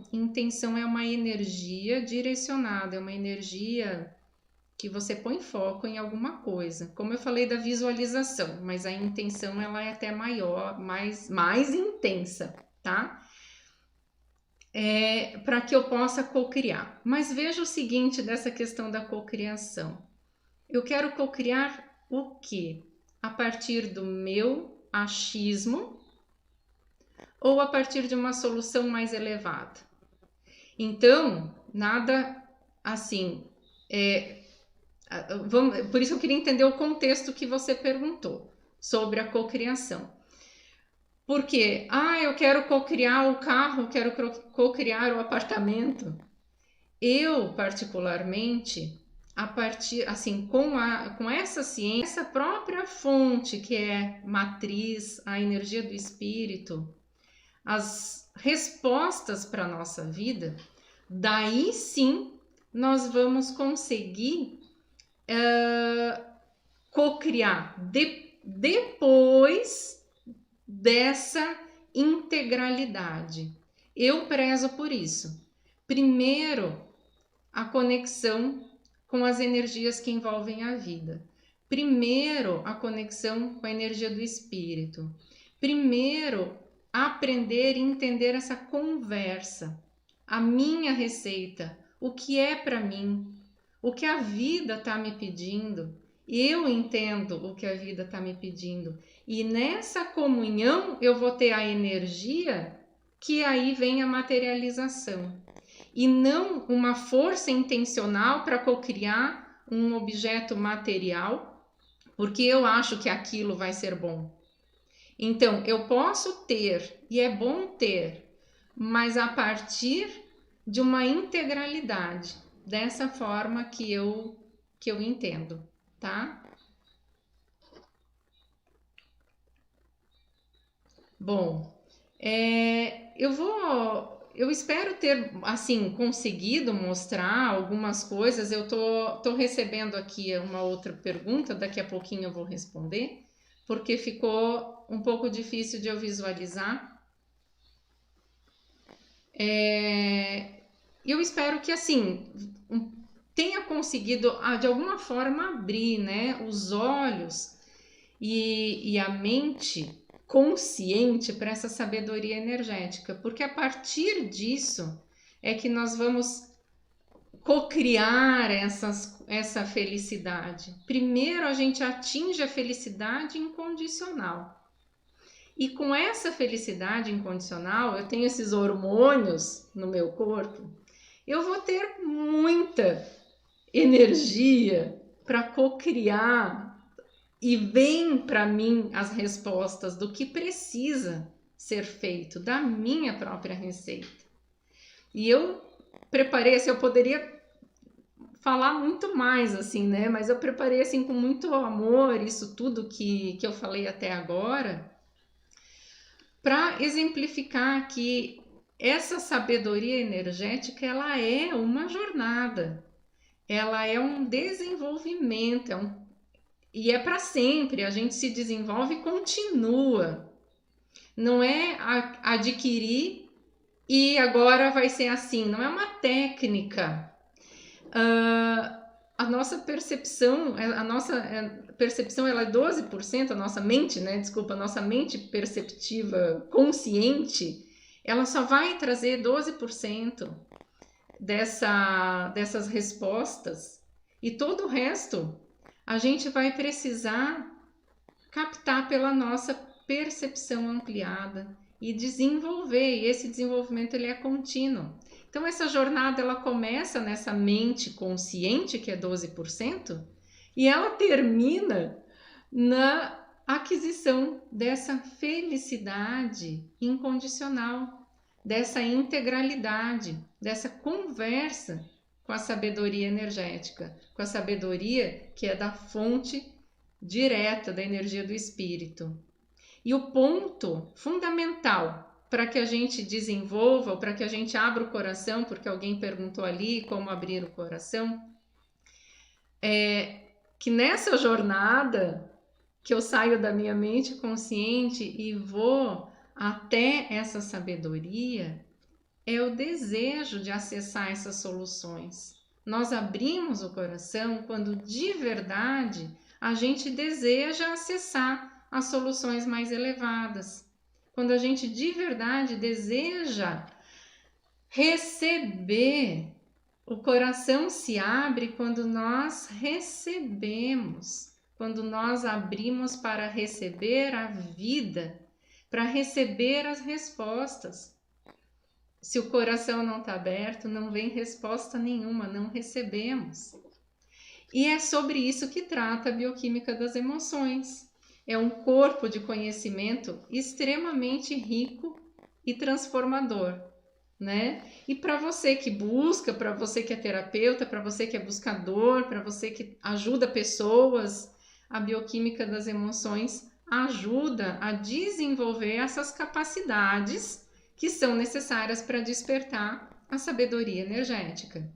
é uma energia direcionada, é uma energia que você põe foco em alguma coisa. Como eu falei da visualização, mas a intenção ela é até maior, mais intensa, tá? Para que eu possa cocriar. Mas veja o seguinte dessa questão da cocriação. Eu quero cocriar o quê? A partir do meu achismo ou a partir de uma solução mais elevada? Então, nada assim... por isso eu queria entender o contexto que você perguntou sobre a cocriação. Porque, eu quero cocriar o carro, quero cocriar o apartamento. Eu, particularmente, a partir, assim, com essa ciência, essa própria fonte que é matriz, a energia do espírito, as respostas para a nossa vida, daí sim nós vamos conseguir cocriar depois dessa integralidade. Eu prezo por isso. Primeiro, a conexão com as energias que envolvem a vida. Primeiro, a conexão com a energia do espírito. Primeiro, aprender e entender essa conversa. A minha receita, o que é para mim, o que a vida está me pedindo. Eu entendo o que a vida está me pedindo. E nessa comunhão eu vou ter a energia que aí vem a materialização. E não uma força intencional para cocriar um objeto material, porque eu acho que aquilo vai ser bom. Então, eu posso ter, e é bom ter, mas a partir de uma integralidade, dessa forma que eu entendo, tá? Bom, eu espero ter, assim, conseguido mostrar algumas coisas. Eu tô recebendo aqui uma outra pergunta, daqui a pouquinho eu vou responder, porque ficou um pouco difícil de eu visualizar. Eu espero que, assim, tenha conseguido, de alguma forma, abrir, né, os olhos e a mente consciente para essa sabedoria energética, porque a partir disso é que nós vamos cocriar essa felicidade. Primeiro a gente atinge a felicidade incondicional. E com essa felicidade incondicional, eu tenho esses hormônios no meu corpo, eu vou ter muita energia para cocriar e vem para mim as respostas do que precisa ser feito, da minha própria receita. E eu preparei, assim, eu poderia falar muito mais, assim, né? Mas eu preparei, assim, com muito amor, isso tudo que eu falei até agora, para exemplificar que essa sabedoria energética, ela é uma jornada, ela é um desenvolvimento, e é para sempre, a gente se desenvolve e continua. Não é adquirir e agora vai ser assim, não é uma técnica. a nossa percepção, ela é 12%, a nossa mente, né? Desculpa, a nossa mente perceptiva consciente, ela só vai trazer 12% dessas respostas, e todo o resto a gente vai precisar captar pela nossa percepção ampliada e desenvolver, e esse desenvolvimento ele é contínuo. Então essa jornada ela começa nessa mente consciente, que é 12%, e ela termina na aquisição dessa felicidade incondicional, dessa integralidade, dessa conversa com a sabedoria energética, com a sabedoria que é da fonte direta da energia do espírito. E o ponto fundamental para que a gente desenvolva, ou para que a gente abra o coração, porque alguém perguntou ali como abrir o coração, é que nessa jornada que eu saio da minha mente consciente e vou até essa sabedoria, é o desejo de acessar essas soluções. Nós abrimos o coração quando de verdade a gente deseja acessar as soluções mais elevadas. Quando a gente de verdade deseja receber, o coração se abre quando nós recebemos, quando nós abrimos para receber a vida, para receber as respostas. Se o coração não está aberto, não vem resposta nenhuma, não recebemos. E é sobre isso que trata a bioquímica das emoções. É um corpo de conhecimento extremamente rico e transformador, né? E para você que busca, para você que é terapeuta, para você que é buscador, para você que ajuda pessoas, a bioquímica das emoções ajuda a desenvolver essas capacidades que são necessárias para despertar a sabedoria energética.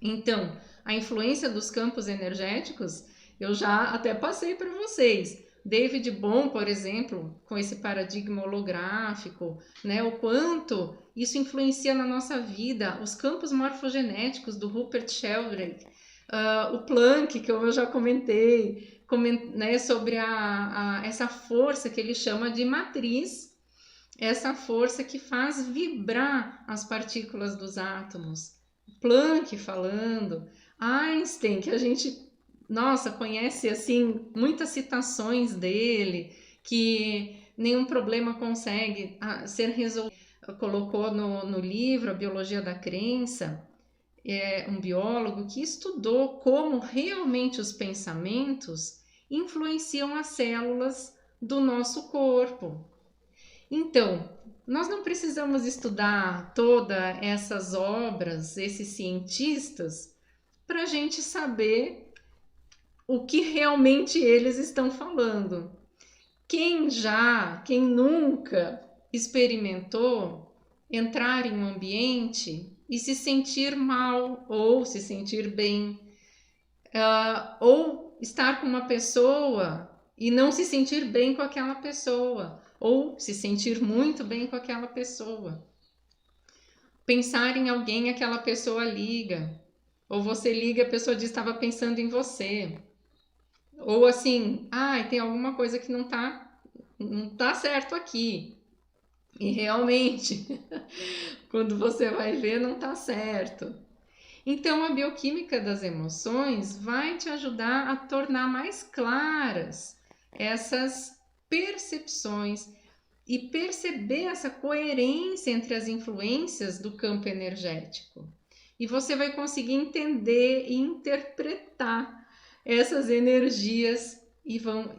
Então, a influência dos campos energéticos, eu já até passei para vocês. David Bohm, por exemplo, com esse paradigma holográfico, né, o quanto isso influencia na nossa vida, os campos morfogenéticos do Rupert Sheldrake, o Planck, que eu já comentei, né, sobre essa força que ele chama de matriz, essa força que faz vibrar as partículas dos átomos. Planck falando, Einstein, que a gente, nossa, conhece assim muitas citações dele, que nenhum problema consegue ser resolvido. Colocou no livro A Biologia da Crença, um biólogo que estudou como realmente os pensamentos influenciam as células do nosso corpo. Então, nós não precisamos estudar todas essas obras, esses cientistas, para a gente saber o que realmente eles estão falando. Quem nunca experimentou entrar em um ambiente e se sentir mal ou se sentir bem, ou estar com uma pessoa e não se sentir bem com aquela pessoa, ou se sentir muito bem com aquela pessoa. Pensar em alguém, aquela pessoa liga, ou você liga, a pessoa diz que estava pensando em você. Ou assim, tem alguma coisa que não tá certo aqui. E realmente, quando você vai ver, não tá certo. Então, a bioquímica das emoções vai te ajudar a tornar mais claras essas percepções e perceber essa coerência entre as influências do campo energético. E você vai conseguir entender e interpretar essas energias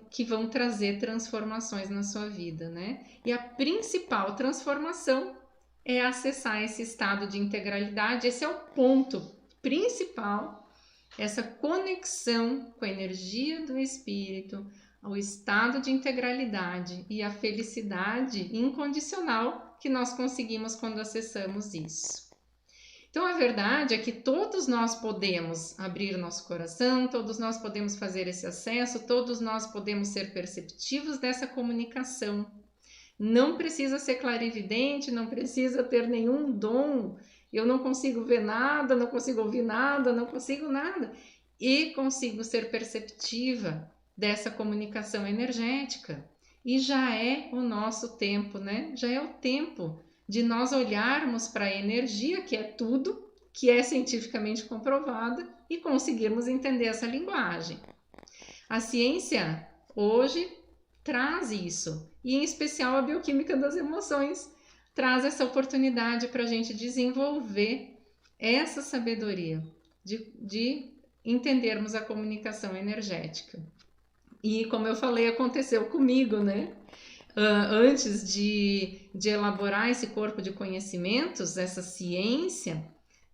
que vão trazer transformações na sua vida, né? E a principal transformação é acessar esse estado de integralidade. Esse é o ponto principal, essa conexão com a energia do espírito, o estado de integralidade e a felicidade incondicional que nós conseguimos quando acessamos isso. Então, a verdade é que todos nós podemos abrir nosso coração, todos nós podemos fazer esse acesso, todos nós podemos ser perceptivos dessa comunicação. Não precisa ser clarividente, não precisa ter nenhum dom. Eu não consigo ver nada, não consigo ouvir nada, não consigo nada. e consigo ser perceptiva dessa comunicação energética. E já é o nosso tempo, né? Já é o tempo de nós olharmos para a energia, que é tudo, que é cientificamente comprovada, e conseguirmos entender essa linguagem. A ciência hoje traz isso, e em especial a bioquímica das emoções traz essa oportunidade para a gente desenvolver essa sabedoria de entendermos a comunicação energética. E como eu falei, aconteceu comigo, né? Antes de elaborar esse corpo de conhecimentos, essa ciência,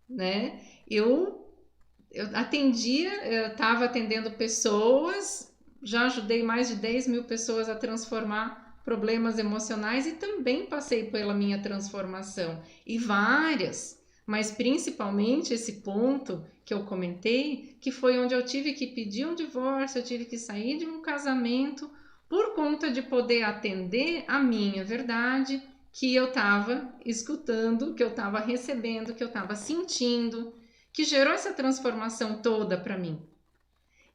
né? Eu atendia, eu estava atendendo pessoas, já ajudei mais de 10 mil pessoas a transformar problemas emocionais e também passei pela minha transformação. E várias, mas principalmente esse ponto que eu comentei, que foi onde eu tive que pedir um divórcio, eu tive que sair de um casamento por conta de poder atender a minha verdade, que eu estava escutando, que eu estava recebendo, que eu estava sentindo, que gerou essa transformação toda para mim.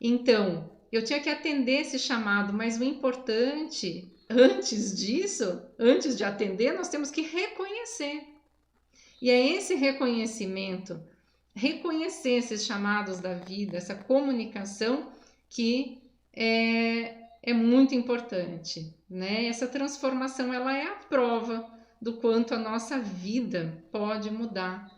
Então, eu tinha que atender esse chamado, mas o importante, antes disso, antes de atender, nós temos que reconhecer. E é esse reconhecimento, reconhecer esses chamados da vida, essa comunicação que é muito importante, né? Essa transformação, ela é a prova do quanto a nossa vida pode mudar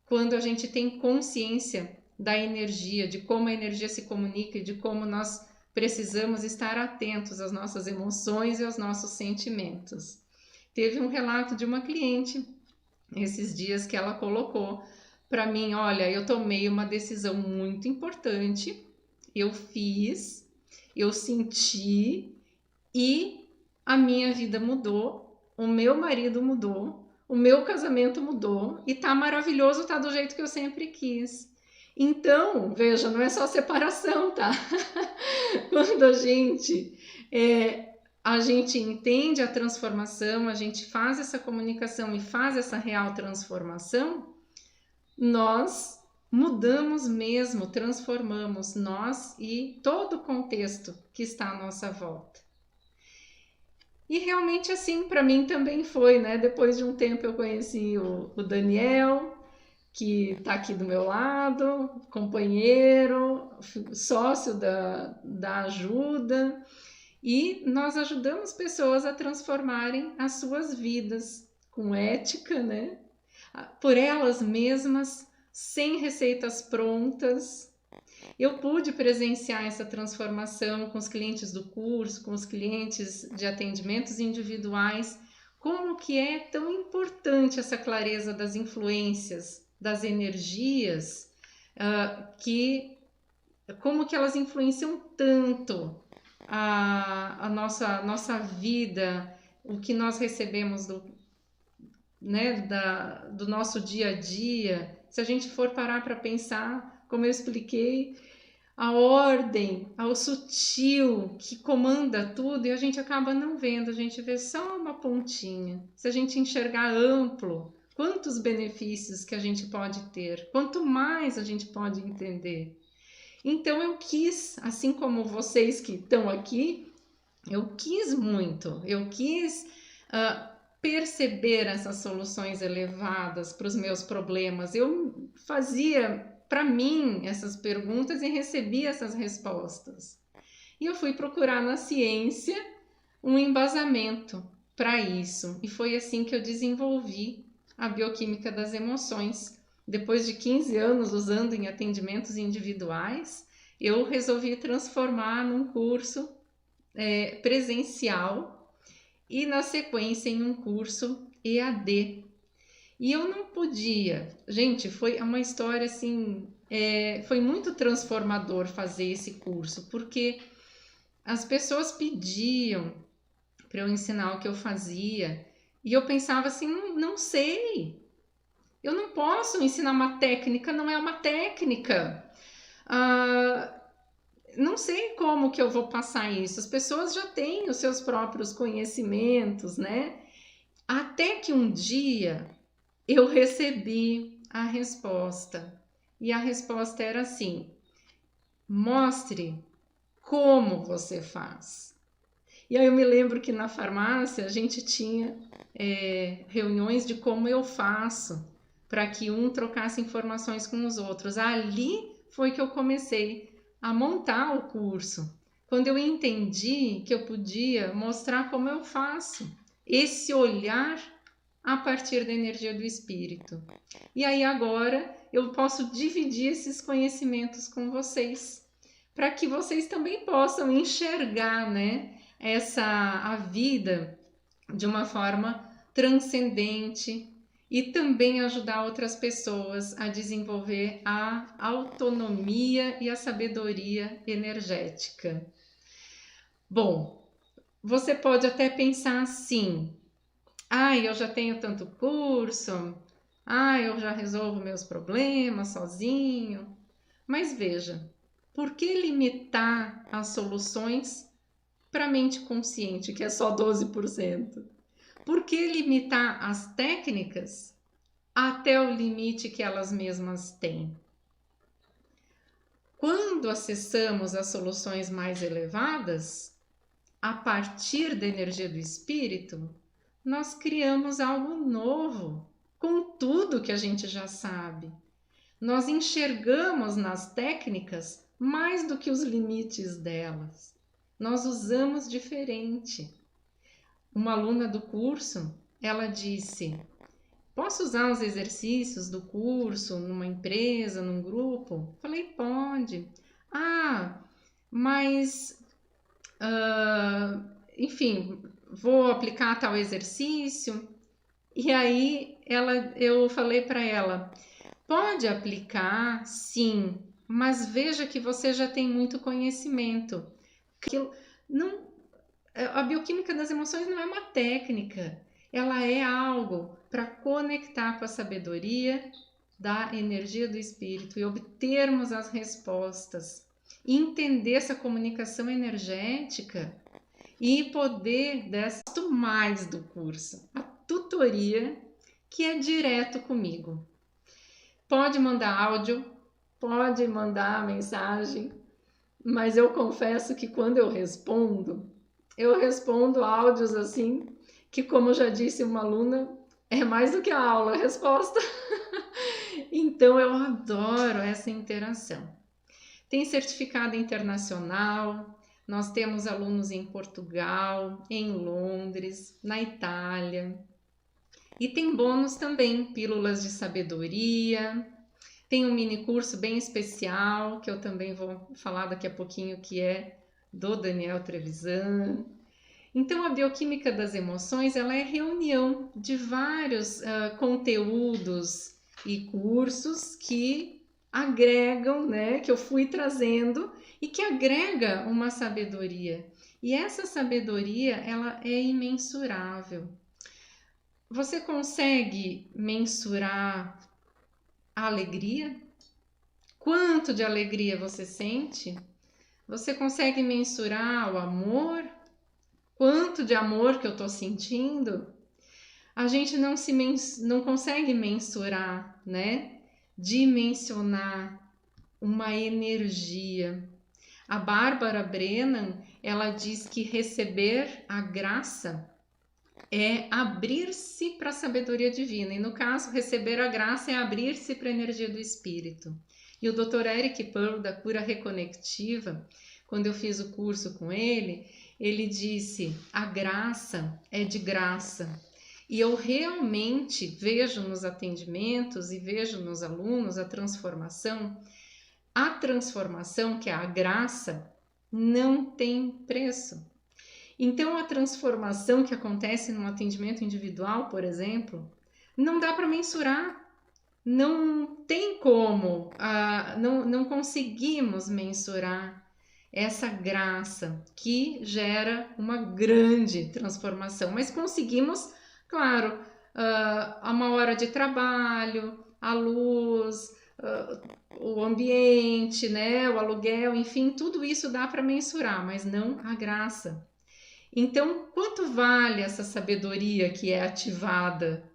quando a gente tem consciência da energia, de como a energia se comunica e de como nós precisamos estar atentos às nossas emoções e aos nossos sentimentos. Teve um relato de uma cliente esses dias que ela colocou para mim, olha, eu tomei uma decisão muito importante, eu fiz, eu senti e a minha vida mudou, o meu marido mudou, o meu casamento mudou e tá maravilhoso, tá do jeito que eu sempre quis. Então, veja, não é só separação, tá? Quando a gente entende a transformação, a gente faz essa comunicação e faz essa real transformação, nós mudamos mesmo, transformamos nós e todo o contexto que está à nossa volta. E realmente assim, para mim também foi, né? Depois de um tempo eu conheci o Daniel, que está aqui do meu lado, companheiro, sócio da ajuda, e nós ajudamos pessoas a transformarem as suas vidas com ética, né? Por elas mesmas, sem receitas prontas. Eu pude presenciar essa transformação com os clientes do curso, com os clientes de atendimentos individuais, como que é tão importante essa clareza das influências, das energias, como que elas influenciam tanto a nossa vida, o que nós recebemos né, do nosso dia a dia. Se a gente for parar para pensar, como eu expliquei, a ordem, ao sutil que comanda tudo e a gente acaba não vendo, a gente vê só uma pontinha. Se a gente enxergar amplo, quantos benefícios que a gente pode ter, quanto mais a gente pode entender. Então eu quis, assim como vocês que estão aqui, eu quis muito, eu quis perceber essas soluções elevadas para os meus problemas. Eu fazia para mim essas perguntas e recebia essas respostas. E eu fui procurar na ciência um embasamento para isso. E foi assim que eu desenvolvi a bioquímica das emoções. Depois de 15 anos usando em atendimentos individuais, eu resolvi transformar num curso presencial e na sequência em um curso EAD. E eu não podia, gente, foi uma história assim, foi muito transformador fazer esse curso, porque as pessoas pediam para eu ensinar o que eu fazia, e eu pensava assim, não sei, eu não posso ensinar uma técnica, não é uma técnica. Não sei como que eu vou passar isso. As pessoas já têm os seus próprios conhecimentos, né? Até que um dia eu recebi a resposta. E a resposta era assim: Mostre como você faz. E aí eu me lembro que na farmácia a gente tinha reuniões de como eu faço, para que um trocasse informações com os outros. Ali foi que eu comecei a montar o curso, quando eu entendi que eu podia mostrar como eu faço, esse olhar a partir da energia do espírito. E aí agora eu posso dividir esses conhecimentos com vocês, para que vocês também possam enxergar, né, a vida de uma forma transcendente e também ajudar outras pessoas a desenvolver a autonomia e a sabedoria energética. Bom, você pode até pensar assim: eu já tenho tanto curso, eu já resolvo meus problemas sozinho. Mas veja, por que limitar as soluções para a mente consciente, que é só 12%? Por que limitar as técnicas até o limite que elas mesmas têm? Quando acessamos as soluções mais elevadas, a partir da energia do espírito, nós criamos algo novo, com tudo que a gente já sabe. Nós enxergamos nas técnicas mais do que os limites delas. Nós usamos diferente. Uma aluna do curso, ela disse: posso usar os exercícios do curso numa empresa, num grupo? Falei: pode. Mas enfim, vou aplicar tal exercício. E aí eu falei para ela: pode aplicar, sim, mas veja que você já tem muito conhecimento. A bioquímica das emoções não é uma técnica, ela é algo para conectar com a sabedoria da energia do espírito e obtermos as respostas, entender essa comunicação energética e poder gosto mais do curso, a tutoria, que é direto comigo. Pode mandar áudio, pode mandar mensagem, mas eu confesso que quando eu respondo áudios assim, que, como já disse uma aluna, é mais do que a aula, a resposta. Então eu adoro essa interação. Tem certificado internacional, nós temos alunos em Portugal, em Londres, na Itália. E tem bônus também, pílulas de sabedoria. Tem um mini curso bem especial, que eu também vou falar daqui a pouquinho, que é do Daniel Trevisan. Então, a bioquímica das emoções, ela é reunião de vários conteúdos e cursos que agregam, né, que eu fui trazendo e que agrega uma sabedoria. E essa sabedoria, ela é imensurável. Você consegue mensurar a alegria? Quanto de alegria você sente? Você consegue mensurar o amor? Quanto de amor que eu estou sentindo? A gente não consegue mensurar, né? Dimensionar uma energia. A Bárbara Brennan, ela diz que receber a graça é abrir-se para a sabedoria divina. E no caso, receber a graça é abrir-se para a energia do espírito. E o Dr. Eric Pearl, da cura reconectiva, quando eu fiz o curso com ele, ele disse: a graça é de graça. E eu realmente vejo nos atendimentos e vejo nos alunos a transformação. A transformação, que é a graça, não tem preço. Então, a transformação que acontece num atendimento individual, por exemplo, não dá para mensurar. Não tem como, não conseguimos mensurar essa graça que gera uma grande transformação, mas conseguimos, claro, a uma hora de trabalho, a luz, o ambiente, né, o aluguel, enfim, tudo isso dá para mensurar, mas não a graça. Então, quanto vale essa sabedoria que é ativada?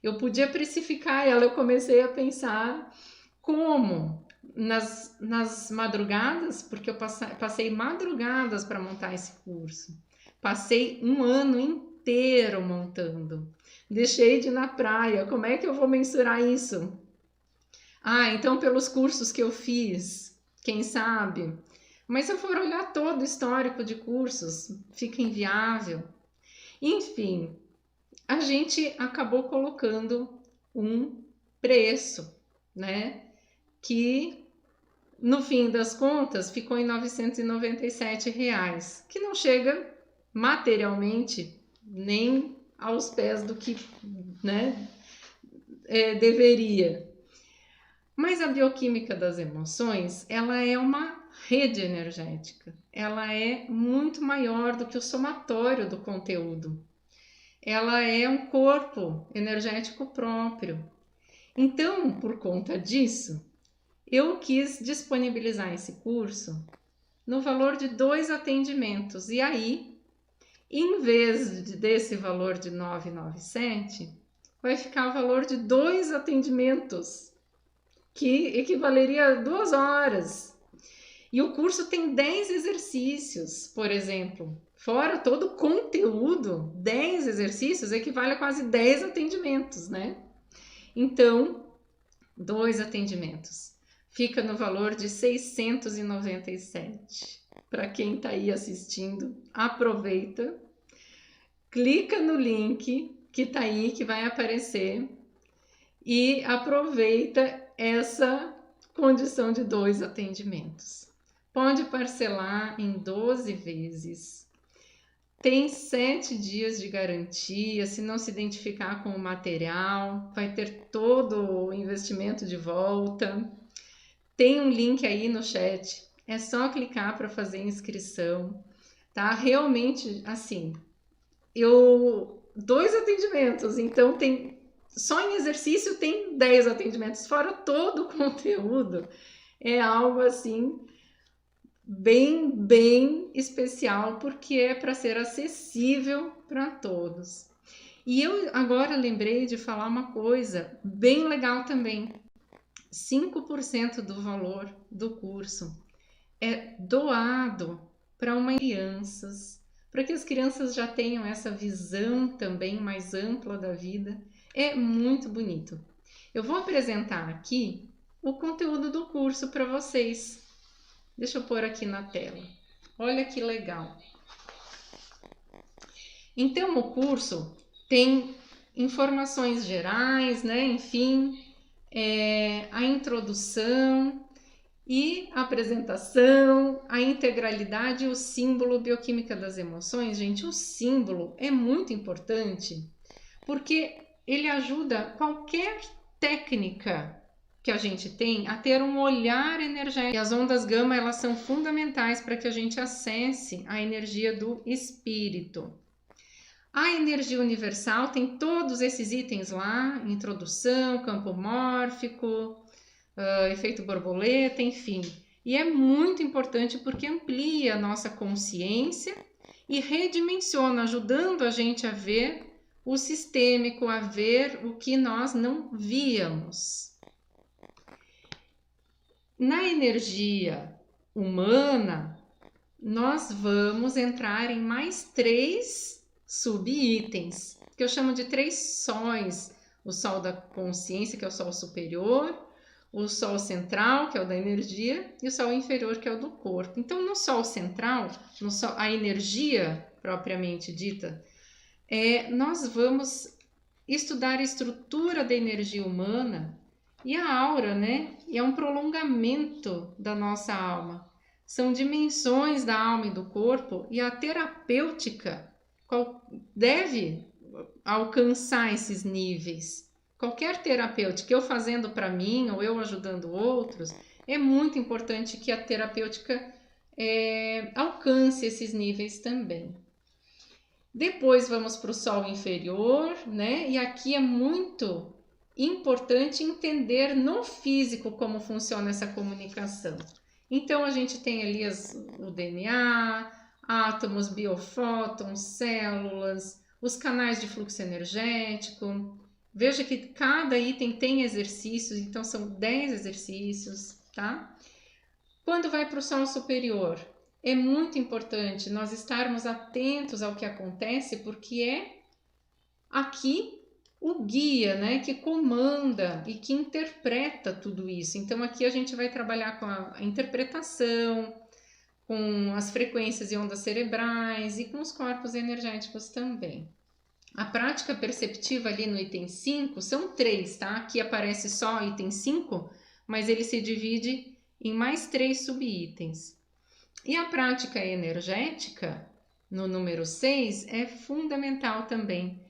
Eu podia precificar ela, eu comecei a pensar como. nas madrugadas, porque eu passei madrugadas para montar esse curso. Passei um ano inteiro montando. Deixei de ir na praia. Como é que eu vou mensurar isso? Ah, então pelos cursos que eu fiz, quem sabe? Mas se eu for olhar todo o histórico de cursos, fica inviável. Enfim, a gente acabou colocando um preço, né? Que no fim das contas ficou em R$ 997, que não chega materialmente nem aos pés do que, né, deveria. Mas a bioquímica das emoções, ela é uma rede energética. Ela é muito maior do que o somatório do conteúdo. Ela é um corpo energético próprio. Então, por conta disso, eu quis disponibilizar esse curso no valor de 2 atendimentos. E aí, em vez desse valor de 997, vai ficar o valor de 2 atendimentos, que equivaleria a 2 horas. E o curso tem 10 exercícios, por exemplo. Fora todo o conteúdo, 10 exercícios equivale a quase 10 atendimentos, né? Então, 2 atendimentos. Fica no valor de 697. Para quem está aí assistindo, aproveita, clica no link que está aí, que vai aparecer, e aproveita essa condição de 2 atendimentos. Pode parcelar em 12 vezes. Tem 7 dias de garantia. Se não se identificar com o material, vai ter todo o investimento de volta. Tem um link aí no chat. É só clicar para fazer inscrição, tá? Realmente, assim, 2 atendimentos, então tem só em exercício tem 10 atendimentos, fora todo o conteúdo. É algo assim bem especial, porque é para ser acessível para todos. E eu agora lembrei de falar uma coisa bem legal também. 5% do valor do curso é doado para uma crianças, para que as crianças já tenham essa visão também mais ampla da vida. É muito bonito. Eu vou apresentar aqui o conteúdo do curso para vocês. Deixa eu pôr aqui na tela. Olha que legal. Então, o curso tem informações gerais, né? Enfim, a introdução e a apresentação, a integralidade e o símbolo bioquímica das emoções. Gente, o símbolo é muito importante porque ele ajuda qualquer técnica que a gente tem a ter um olhar energético. E as ondas gama, elas são fundamentais para que a gente acesse a energia do espírito. A energia universal tem todos esses itens lá, introdução, campo mórfico, efeito borboleta, enfim. E é muito importante porque amplia a nossa consciência e redimensiona, ajudando a gente a ver o sistêmico, a ver o que nós não víamos. Na energia humana, nós vamos entrar em mais 3 subitens, que eu chamo de 3 sóis. O sol da consciência, que é o sol superior, o sol central, que é o da energia, e o sol inferior, que é o do corpo. Então, no sol central, a energia propriamente dita, nós vamos estudar a estrutura da energia humana e a aura, né? E é um prolongamento da nossa alma. São dimensões da alma e do corpo, e a terapêutica deve alcançar esses níveis. Qualquer terapêutica, eu fazendo para mim ou eu ajudando outros, é muito importante que a terapêutica alcance esses níveis também. Depois vamos para o sol inferior, né? E aqui é muito importante entender no físico como funciona essa comunicação. Então a gente tem ali o DNA, átomos, biofótons, células, os canais de fluxo energético. Veja que cada item tem exercícios, então são 10 exercícios. tá? Quando vai para o Sol superior, é muito importante nós estarmos atentos ao que acontece, porque é aqui o guia, né, que comanda e que interpreta tudo isso. Então aqui a gente vai trabalhar com a interpretação, com as frequências e ondas cerebrais e com os corpos energéticos também. A prática perceptiva ali no item 5 são 3, tá? Aqui aparece só item 5, mas ele se divide em mais 3 subitens. E a prática energética, no número 6, é fundamental também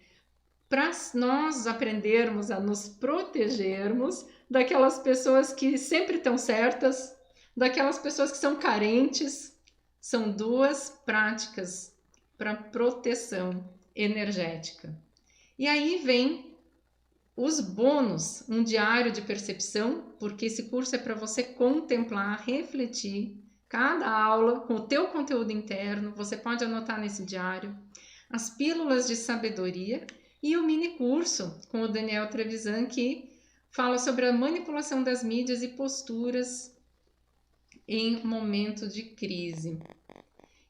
para nós aprendermos a nos protegermos daquelas pessoas que sempre estão certas, daquelas pessoas que são carentes. São 2 práticas para proteção energética. E aí vem os bônus, um diário de percepção, porque esse curso é para você contemplar, refletir cada aula com o teu conteúdo interno, você pode anotar nesse diário, as pílulas de sabedoria e o mini curso com o Daniel Trevisan, que fala sobre a manipulação das mídias e posturas em momento de crise.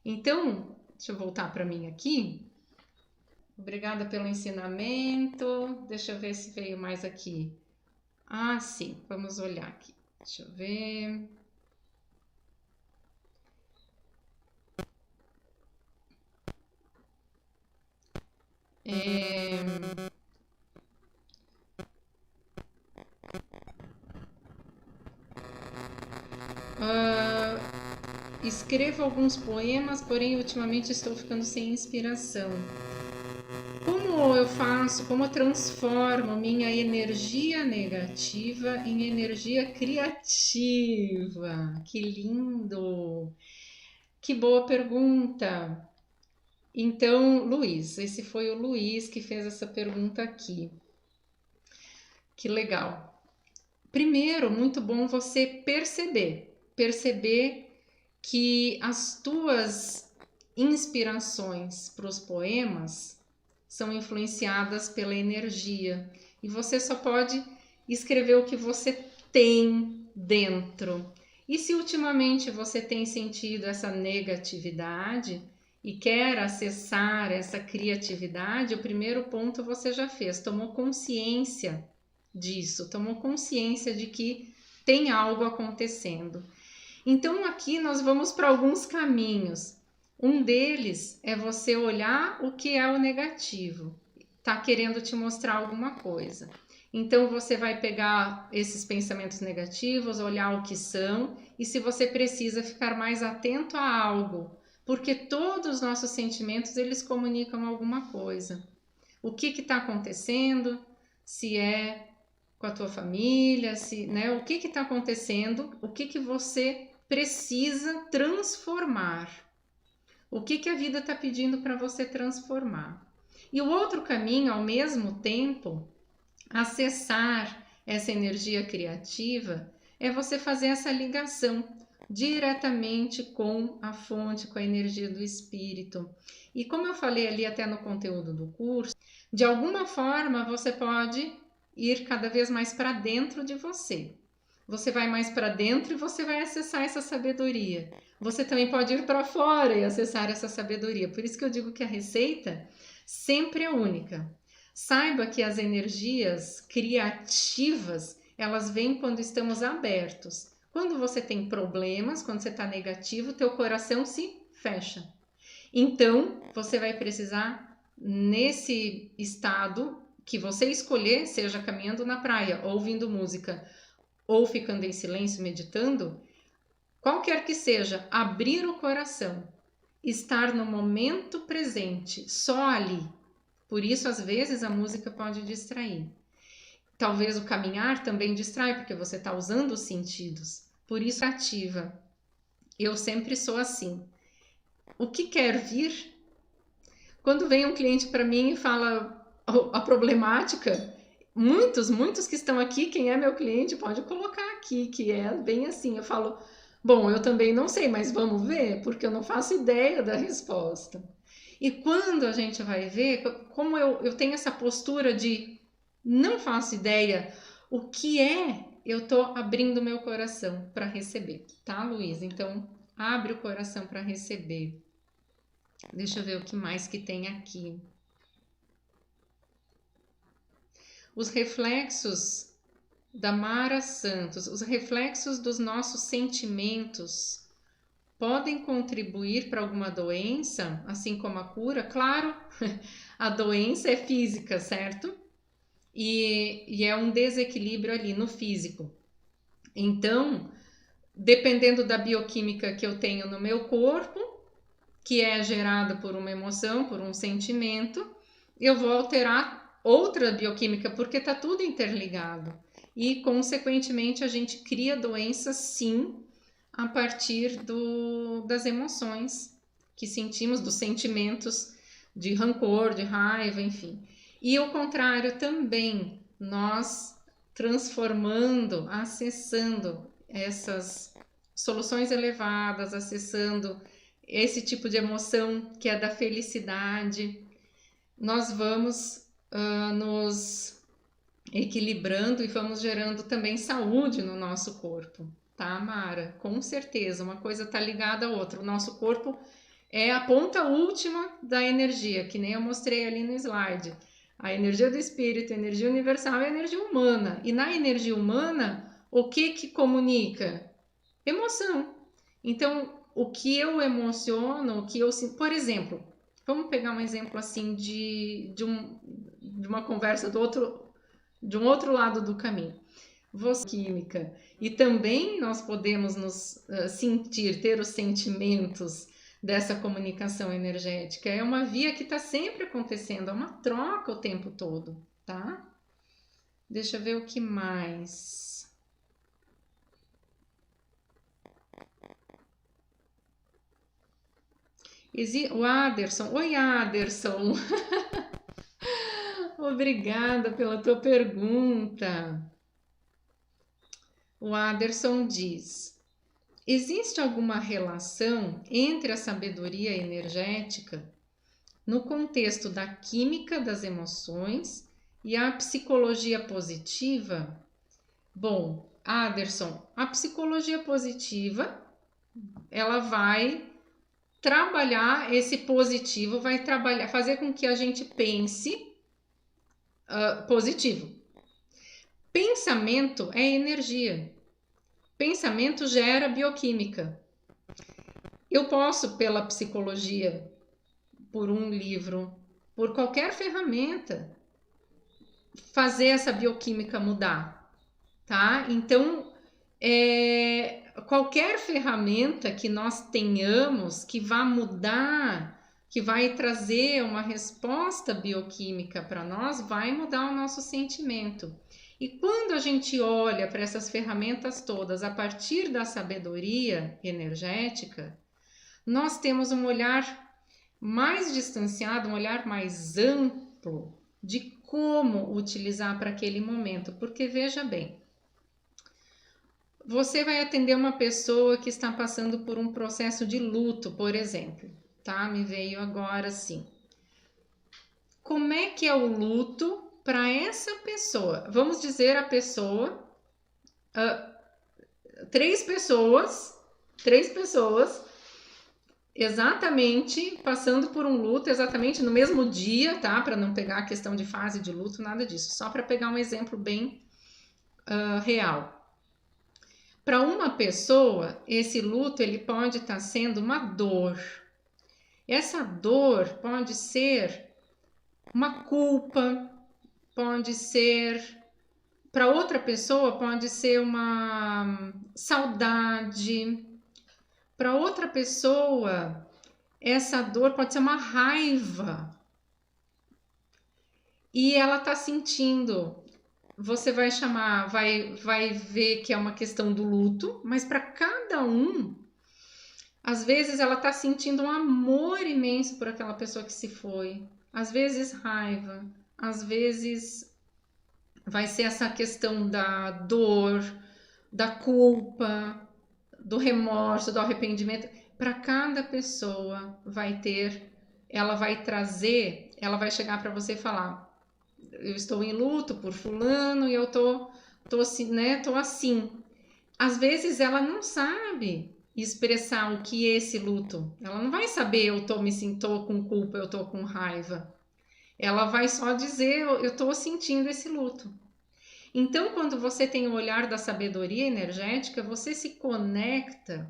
Então, deixa eu voltar para mim aqui. Obrigada pelo ensinamento. Deixa eu ver se veio mais aqui. Ah, sim. Vamos olhar aqui. Deixa eu ver. Escrevo alguns poemas, porém ultimamente estou ficando sem inspiração. Como eu faço, como eu transformo minha energia negativa em energia criativa? Que lindo! Que boa pergunta! Então, Luiz, esse foi o Luiz que fez essa pergunta aqui. Que legal! Primeiro, muito bom você perceber que as tuas inspirações para os poemas são influenciadas pela energia e você só pode escrever o que você tem dentro. E se ultimamente você tem sentido essa negatividade e quer acessar essa criatividade, o primeiro ponto você já fez, tomou consciência disso, tomou consciência de que tem algo acontecendo. Então aqui nós vamos para alguns caminhos. Um deles é você olhar o que é o negativo, está querendo te mostrar alguma coisa. Então você vai pegar esses pensamentos negativos, olhar o que são e se você precisa ficar mais atento a algo, porque todos os nossos sentimentos eles comunicam alguma coisa. O que está acontecendo? Se é com a tua família, se, né? O que está acontecendo? O que você precisa transformar? O que a vida está pedindo para você transformar? E o outro caminho, ao mesmo tempo, acessar essa energia criativa, é você fazer essa ligação diretamente com a fonte, com a energia do espírito. E como eu falei ali até no conteúdo do curso, de alguma forma você pode ir cada vez mais para dentro de você. Você vai mais para dentro e você vai acessar essa sabedoria. Você também pode ir para fora e acessar essa sabedoria. Por isso que eu digo que a receita sempre é única. Saiba que as energias criativas, elas vêm quando estamos abertos. Quando você tem problemas, quando você está negativo, teu coração se fecha. Então, você vai precisar, nesse estado que você escolher, seja caminhando na praia, ouvindo música, ou ficando em silêncio meditando, qualquer que seja, abrir o coração, estar no momento presente, só ali. Por isso, às vezes, a música pode distrair. Talvez o caminhar também distrai, porque você está usando os sentidos. Por isso, ativa. Eu sempre sou assim. O que quer vir? Quando vem um cliente para mim e fala a problemática, muitos que estão aqui, quem é meu cliente, pode colocar aqui, que é bem assim. Eu falo, bom, eu também não sei, mas vamos ver, porque eu não faço ideia da resposta. E quando a gente vai ver, como eu tenho essa postura de não faço ideia, o que é eu tô abrindo meu coração para receber, tá, Luísa? Então, abre o coração para receber. Deixa eu ver o que mais que tem aqui. Os reflexos da Mara Santos, os reflexos dos nossos sentimentos podem contribuir para alguma doença, assim como a cura? Claro, a doença é física, certo? E é um desequilíbrio ali no físico. Então, dependendo da bioquímica que eu tenho no meu corpo, que é gerada por uma emoção, por um sentimento, eu vou alterar outra bioquímica, porque está tudo interligado. E, consequentemente, a gente cria doenças, sim, a partir das emoções que sentimos, dos sentimentos de rancor, de raiva, enfim. E o contrário também, nós transformando, acessando essas soluções elevadas, acessando esse tipo de emoção que é da felicidade, nós vamos nos equilibrando e vamos gerando também saúde no nosso corpo, tá, Mara? Com certeza, uma coisa está ligada à outra. O nosso corpo é a ponta última da energia, que nem eu mostrei ali no slide. A energia do espírito, a energia universal e a energia humana. E na energia humana, o que comunica? Emoção. Então, o que eu emociono, o que eu sinto. Por exemplo, vamos pegar um exemplo assim de uma conversa de um outro lado do caminho. Você química. E também nós podemos nos sentir, ter os sentimentos dessa comunicação energética. É uma via que está sempre acontecendo, é uma troca o tempo todo, tá? Deixa eu ver o que mais. O Aderson. Oi, Aderson. Obrigada pela tua pergunta. O Aderson diz: existe alguma relação entre a sabedoria energética no contexto da química das emoções e a psicologia positiva? Bom, Aderson, a psicologia positiva, ela vai trabalhar esse positivo, vai trabalhar, fazer com que a gente pense positivo. Pensamento é energia. Pensamento gera bioquímica. Eu posso, pela psicologia, por um livro, por qualquer ferramenta, fazer essa bioquímica mudar, tá? Então, qualquer ferramenta que nós tenhamos que vá mudar, que vai trazer uma resposta bioquímica para nós, vai mudar o nosso sentimento. E quando a gente olha para essas ferramentas todas a partir da sabedoria energética, nós temos um olhar mais distanciado, um olhar mais amplo de como utilizar para aquele momento. Porque veja bem, você vai atender uma pessoa que está passando por um processo de luto, por exemplo, tá? Me veio agora assim. Como é que é o luto para essa pessoa? Vamos dizer a pessoa, três pessoas, exatamente passando por um luto, exatamente no mesmo dia, tá? Para não pegar a questão de fase de luto, nada disso. Só para pegar um exemplo bem real. Para uma pessoa, esse luto ele pode estar sendo uma dor. Essa dor pode ser uma culpa, pode ser, para outra pessoa, pode ser uma saudade. Para outra pessoa, essa dor pode ser uma raiva. E ela está sentindo. Você vai chamar, vai ver que é uma questão do luto, mas para cada um, às vezes ela está sentindo um amor imenso por aquela pessoa que se foi, às vezes raiva, às vezes vai ser essa questão da dor, da culpa, do remorso, do arrependimento. Para cada pessoa vai ter, ela vai trazer, ela vai chegar para você e falar: eu estou em luto por fulano e eu estou tô assim. Às vezes ela não sabe expressar o que é esse luto. Ela não vai saber eu tô com culpa, eu tô com raiva. Ela vai só dizer eu tô sentindo esse luto. Então, quando você tem o olhar da sabedoria energética, você se conecta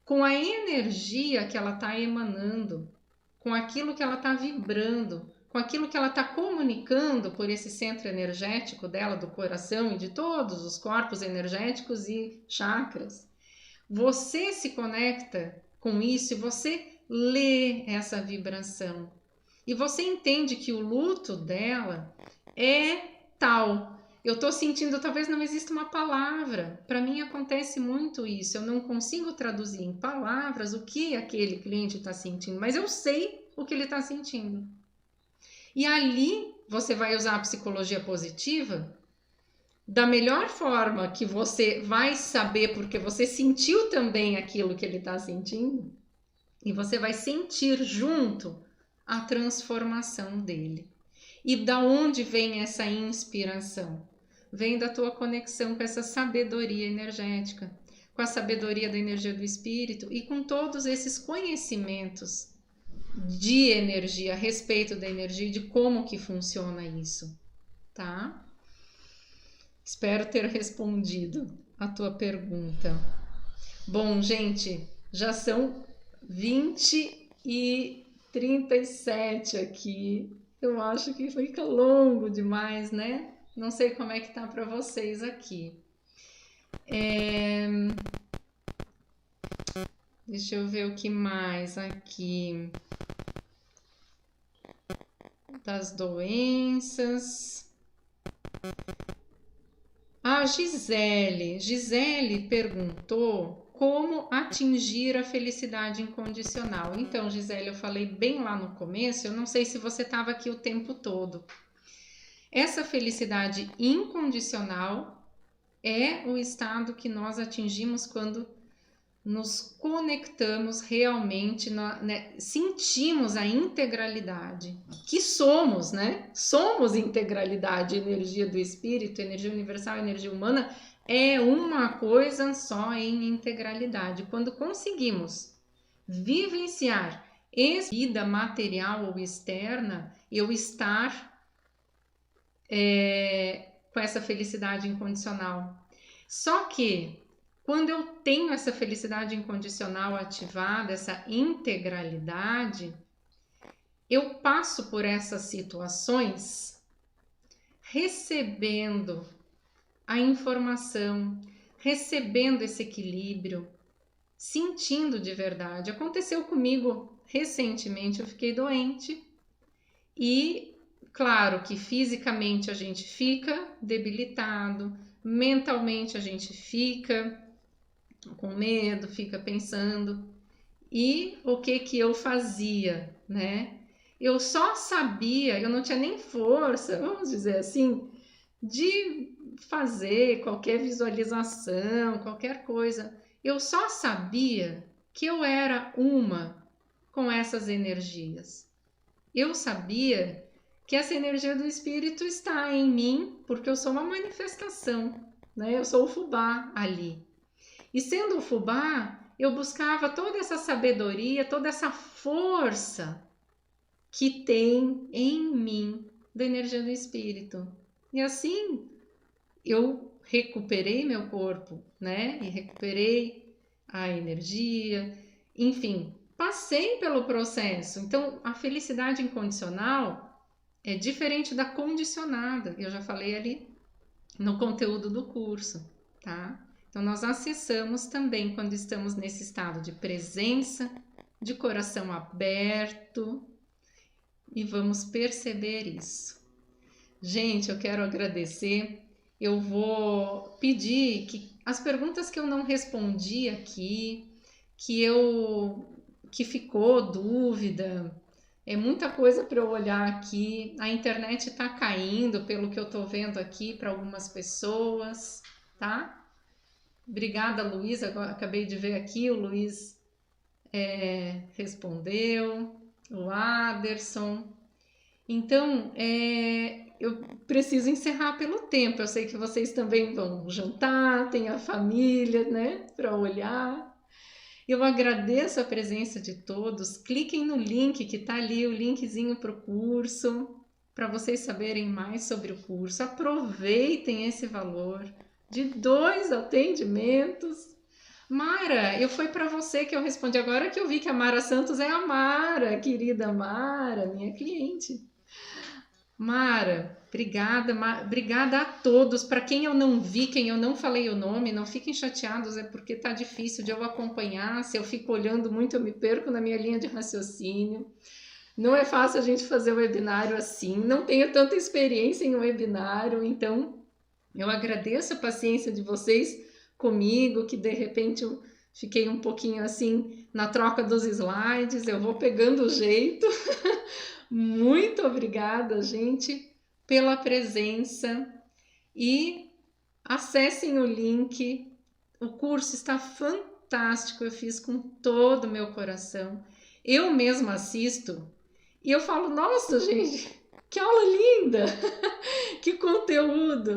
com a energia que ela está emanando, com aquilo que ela está vibrando, com aquilo que ela está comunicando por esse centro energético dela, do coração e de todos os corpos energéticos e chakras. Você se conecta com isso e você lê essa vibração. E você entende que o luto dela é tal. Eu estou sentindo, talvez não exista uma palavra. Para mim acontece muito isso. Eu não consigo traduzir em palavras o que aquele cliente está sentindo, mas eu sei o que ele está sentindo. E ali você vai usar a psicologia positiva da melhor forma que você vai saber, porque você sentiu também aquilo que ele está sentindo, e você vai sentir junto a transformação dele. E da onde vem essa inspiração? Vem da tua conexão com essa sabedoria energética, com a sabedoria da energia do espírito e com todos esses conhecimentos de energia, a respeito da energia e de como que funciona isso, tá? Espero ter respondido a tua pergunta. Bom, gente, já são 20h37 aqui. Eu acho que fica longo demais, né? Não sei como é que tá para vocês aqui. Deixa eu ver o que mais aqui. Das doenças. A Gisele perguntou como atingir a felicidade incondicional. Então, Gisele, eu falei bem lá no começo, eu não sei se você estava aqui o tempo todo. Essa felicidade incondicional é o estado que nós atingimos quando nos conectamos realmente, sentimos a integralidade que somos, né? Somos integralidade, energia do espírito, energia universal, energia humana, é uma coisa só em integralidade. Quando conseguimos vivenciar essa vida material ou externa, eu estar com essa felicidade incondicional. Só que quando eu tenho essa felicidade incondicional ativada, essa integralidade, eu passo por essas situações recebendo a informação, recebendo esse equilíbrio, sentindo de verdade. Aconteceu comigo recentemente, eu fiquei doente e claro que fisicamente a gente fica debilitado, mentalmente a gente fica com medo, fica pensando. E o que eu fazia, né? Eu só sabia, eu não tinha nem força, vamos dizer assim, de fazer qualquer visualização, qualquer coisa. Eu só sabia que eu era uma com essas energias. Eu sabia que essa energia do espírito está em mim, porque eu sou uma manifestação, né? Eu sou o fubá ali. E sendo o fubá, eu buscava toda essa sabedoria, toda essa força que tem em mim da energia do espírito. E assim eu recuperei meu corpo, né? E recuperei a energia, enfim, passei pelo processo. Então, a felicidade incondicional é diferente da condicionada. Eu já falei ali no conteúdo do curso, tá? Então, nós acessamos também quando estamos nesse estado de presença, de coração aberto, e vamos perceber isso. Gente, eu quero agradecer. Eu vou pedir que as perguntas que eu não respondi aqui, que ficou dúvida, é muita coisa para eu olhar aqui. A internet está caindo, pelo que eu estou vendo aqui, para algumas pessoas, tá? Obrigada, Luiz. Agora, acabei de ver aqui, o Luiz respondeu, o Aderson. Então, eu preciso encerrar pelo tempo. Eu sei que vocês também vão jantar, tem a família, né, para olhar. Eu agradeço a presença de todos. Cliquem no link que está ali, o linkzinho para o curso, para vocês saberem mais sobre o curso. Aproveitem esse valor de 2 atendimentos. Mara, foi para você que eu respondi agora que eu vi que a Mara Santos é a Mara, querida Mara, minha cliente. Mara, obrigada, obrigada a todos. Para quem eu não vi, quem eu não falei o nome, não fiquem chateados, é porque tá difícil de eu acompanhar. Se eu fico olhando muito, eu me perco na minha linha de raciocínio. Não é fácil a gente fazer o webinário assim, não tenho tanta experiência em webinário, então eu agradeço a paciência de vocês comigo, que de repente eu fiquei um pouquinho assim na troca dos slides, eu vou pegando o jeito. Muito obrigada, gente, pela presença e acessem o link. O curso está fantástico, eu fiz com todo o meu coração. Eu mesma assisto e eu falo, nossa, gente, que aula linda, que conteúdo.